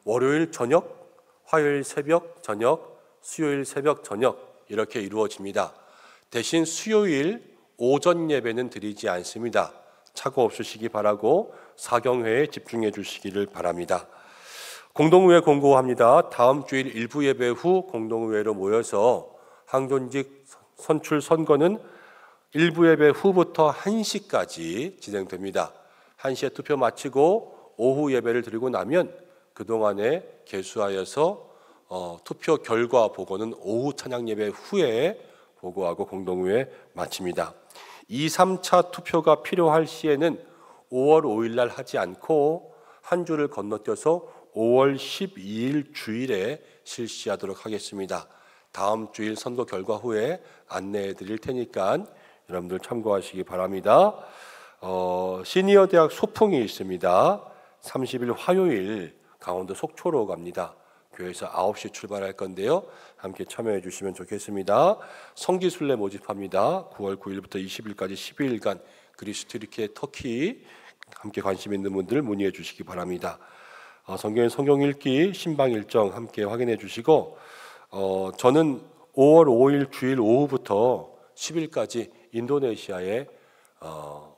월요일 저녁, 화요일 새벽 저녁, 수요일 새벽 저녁 이렇게 이루어집니다. 대신 수요일 오전 예배는 드리지 않습니다. 착오 없으시기 바라고 사경회에 집중해 주시기를 바랍니다. 공동의회 공고합니다. 다음 주일 일부 예배 후 공동의회로 모여서 항존직 선출 선거는 일부 예배 후부터 1시까지 진행됩니다. 1시에 투표 마치고 오후 예배를 드리고 나면 그동안에 개수하여서 투표 결과 보고는 오후 찬양 예배 후에 보고하고 공동의회 마칩니다. 2, 3차 투표가 필요할 시에는 5월 5일 날 하지 않고 한 주를 건너뛰어서 5월 12일 주일에 실시하도록 하겠습니다. 다음 주일 선거 결과 후에 안내해 드릴 테니까 여러분들 참고하시기 바랍니다. 시니어 대학 소풍이 있습니다. 30일 화요일 강원도 속초로 갑니다. 교회에서 9시 출발할 건데요. 함께 참여해 주시면 좋겠습니다. 성지순례 모집합니다. 9월 9일부터 20일까지 12일간 그리스, 튀르키예, 터키 함께 관심 있는 분들 문의해 주시기 바랍니다. 성경 읽기 신방 일정 함께 확인해 주시고 저는 5월 5일 주일 오후부터 10일까지 인도네시아에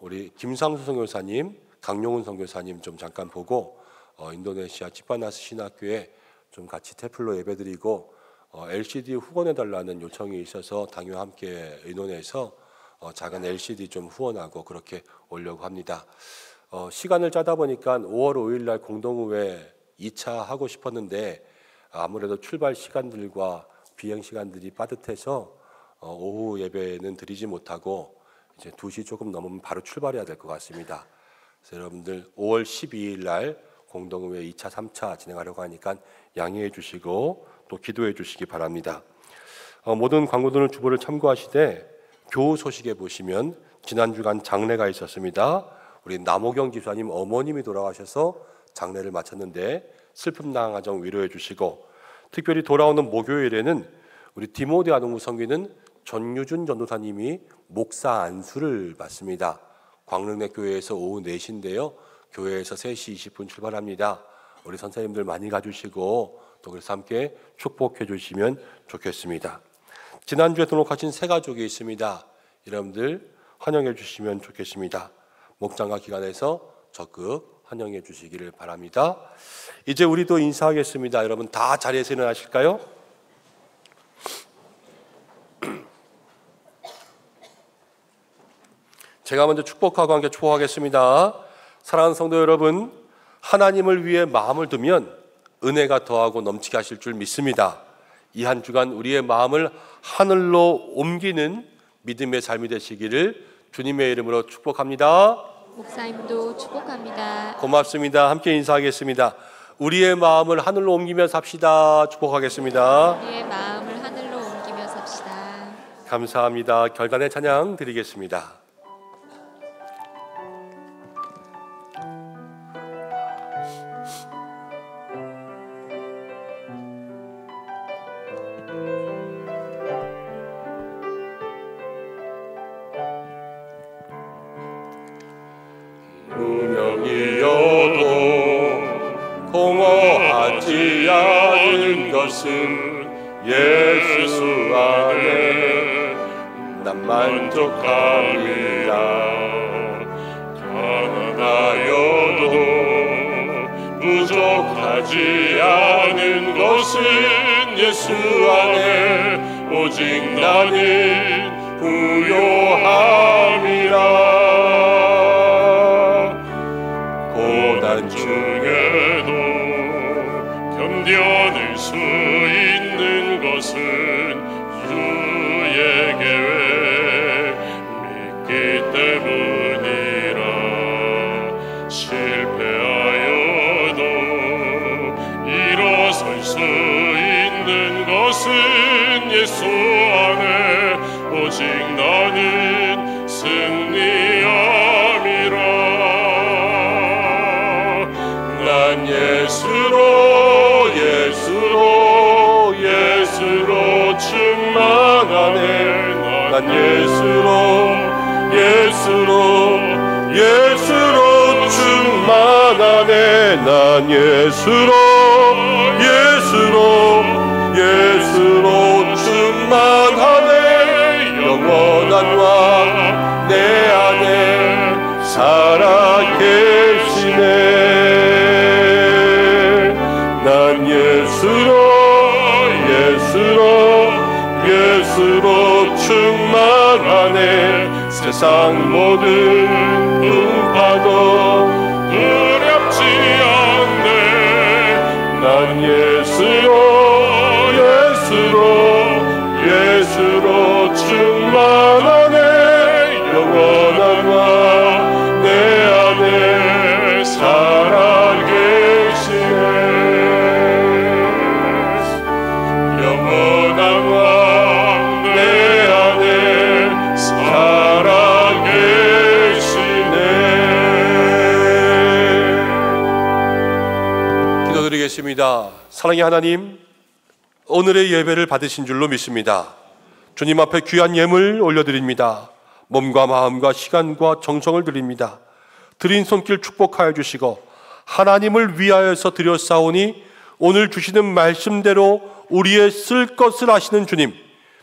우리 김상수 선교사님, 강용훈 선교사님 좀 잠깐 보고 인도네시아 치파나스 신학교에 좀 같이 테플로 예배드리고 LCD 후원해달라는 요청이 있어서 당뇨와 함께 의논해서 작은 LCD 좀 후원하고 그렇게 오려고 합니다. 시간을 짜다 보니까 5월 5일 날 공동의회 2차 하고 싶었는데 아무래도 출발 시간들과 비행 시간들이 빠듯해서 오후 예배는 드리지 못하고 이제 2시 조금 넘으면 바로 출발해야 될 것 같습니다. 그래서 여러분들 5월 12일 날 공동의회 2차, 3차 진행하려고 하니까 양해해 주시고 또 기도해 주시기 바랍니다. 모든 광고들은 주보를 참고하시되 교우 소식에 보시면 지난 주간 장례가 있었습니다. 우리 남호경 지사님 어머님이 돌아가셔서 장례를 마쳤는데 슬픔 당한 가정 위로해 주시고 특별히 돌아오는 목요일에는 우리 디모데 아동부 성기는 전유준 전도사님이 목사 안수를 받습니다. 광릉내 교회에서 오후 4시인데요. 교회에서 3시 20분 출발합니다. 우리 선생님들 많이 가주시고 또 그래서 함께 축복해 주시면 좋겠습니다. 지난주에 등록하신 새 가족이 있습니다. 여러분들 환영해 주시면 좋겠습니다. 목장과 기관에서 적극 환영해 주시기를 바랍니다. 이제 우리도 인사하겠습니다. 여러분 다 자리에서 일어나실까요? 제가 먼저 축복하고 함께 축복하겠습니다. 사랑하는 성도 여러분, 하나님을 위해 마음을 두면 은혜가 더하고 넘치게 하실 줄 믿습니다. 이 한 주간 우리의 마음을 하늘로 옮기는 믿음의 삶이 되시기를 주님의 이름으로 축복합니다. 목사님도 축복합니다. 고맙습니다. 함께 인사하겠습니다. 우리의 마음을 하늘로 옮기며 삽시다. 축복하겠습니다. 우리의 마음을 하늘로 옮기며 삽시다. 감사합니다. 결단의 찬양 드리겠습니다. 무명이어도 공허하지 않은 것은 예수 안에 난 만족합니다. 가난하여도 부족하지 않은 것은 예수 안에 오직 나는 부요함이라. 고난 중에도 주의 계획 믿기 때문이라. 실패하여도 일어설 수 있는 것은 예수 안에 오직 나는 승리함이라. 난 예수로 충만하네. 난 예수로 충만하네. 난 예수로 충만하네. 영원한 왕 내 안에 살아계시네. 난 예수로 충만하네. 세상 모든 풍파도 두렵지 않네. 난 예수로 충만하네. 영원한 왕 내 안에 살아계시네. 영원한 왕 내 안에 살아계시네. 기도드리겠습니다. 사랑의 하나님, 오늘의 예배를 받으신 줄로 믿습니다. 주님 앞에 귀한 예물 올려드립니다. 몸과 마음과 시간과 정성을 드립니다. 드린 손길 축복하여 주시고 하나님을 위하여서 드렸사오니 오늘 주시는 말씀대로 우리의 쓸 것을 아시는 주님,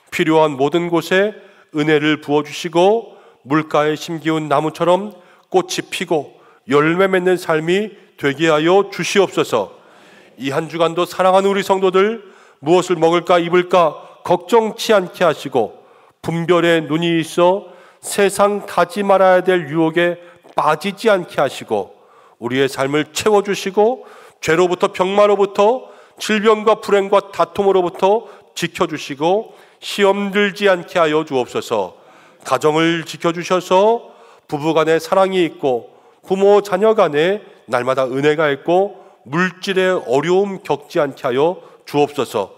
필요한 모든 곳에 은혜를 부어주시고 물가에 심기운 나무처럼 꽃이 피고 열매 맺는 삶이 되게 하여 주시옵소서. 이 한 주간도 사랑하는 우리 성도들 무엇을 먹을까 입을까 걱정치 않게 하시고 분별에 눈이 있어 세상 가지 말아야 될 유혹에 빠지지 않게 하시고 우리의 삶을 채워주시고 죄로부터 병마로부터 질병과 불행과 다툼으로부터 지켜주시고 시험 들지 않게 하여 주옵소서. 가정을 지켜주셔서 부부간에 사랑이 있고 부모 자녀 간에 날마다 은혜가 있고 물질의 어려움 겪지 않게 하여 주옵소서.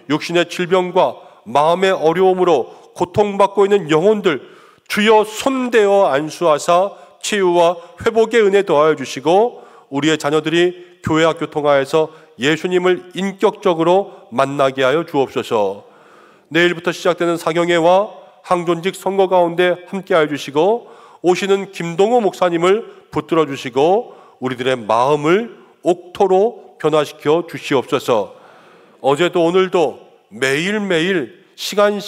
육신의 질병과 마음의 어려움으로 고통받고 있는 영혼들 주여 손대어 안수하사 치유와 회복의 은혜 더하여 주시고 우리의 자녀들이 교회 학교 통하여서 예수님을 인격적으로 만나게 하여 주옵소서. 내일부터 시작되는 사경회와 항존직 선거 가운데 함께하여 주시고 오시는 김동호 목사님을 붙들어 주시고 우리들의 마음을 옥토로 변화시켜 주시옵소서. 어제도 오늘도 매일매일 시간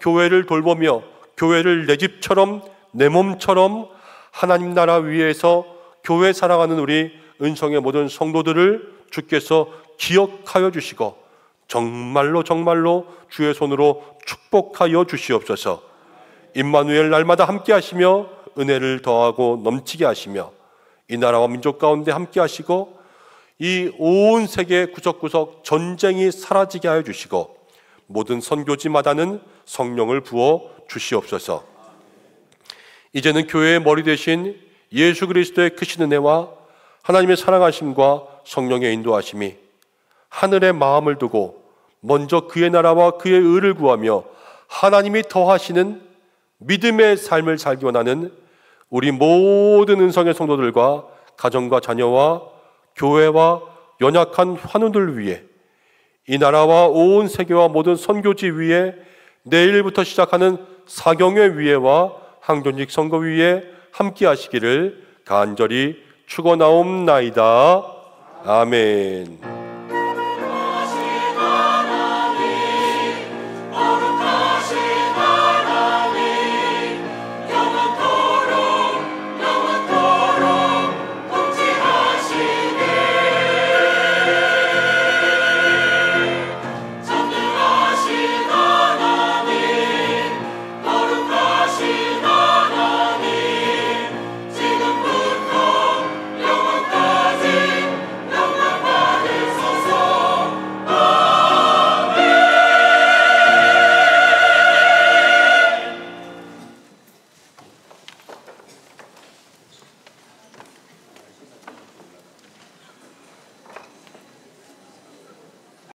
교회를 돌보며 교회를 내 집처럼 내 몸처럼 하나님 나라 위에서 교회 사랑하는 우리 은성의 모든 성도들을 주께서 기억하여 주시고 정말로 주의 손으로 축복하여 주시옵소서. 임마누엘 날마다 함께 하시며 은혜를 더하고 넘치게 하시며 이 나라와 민족 가운데 함께 하시고 이 온 세계 구석구석 전쟁이 사라지게 하여 주시고 모든 선교지마다는 성령을 부어 주시옵소서. 이제는 교회의 머리 되신 예수 그리스도의 크신 은혜와 하나님의 사랑하심과 성령의 인도하심이 하늘의 마음을 두고 먼저 그의 나라와 그의 의를 구하며 하나님이 더하시는 믿음의 삶을 살기 원하는 우리 모든 은성의 성도들과 가정과 자녀와 교회와 연약한 환우들 위해 이 나라와 온 세계와 모든 선교지 위에 내일부터 시작하는 사경회 위에와 항존직 선거 위에 함께 하시기를 간절히 축원하옵나이다. 아멘.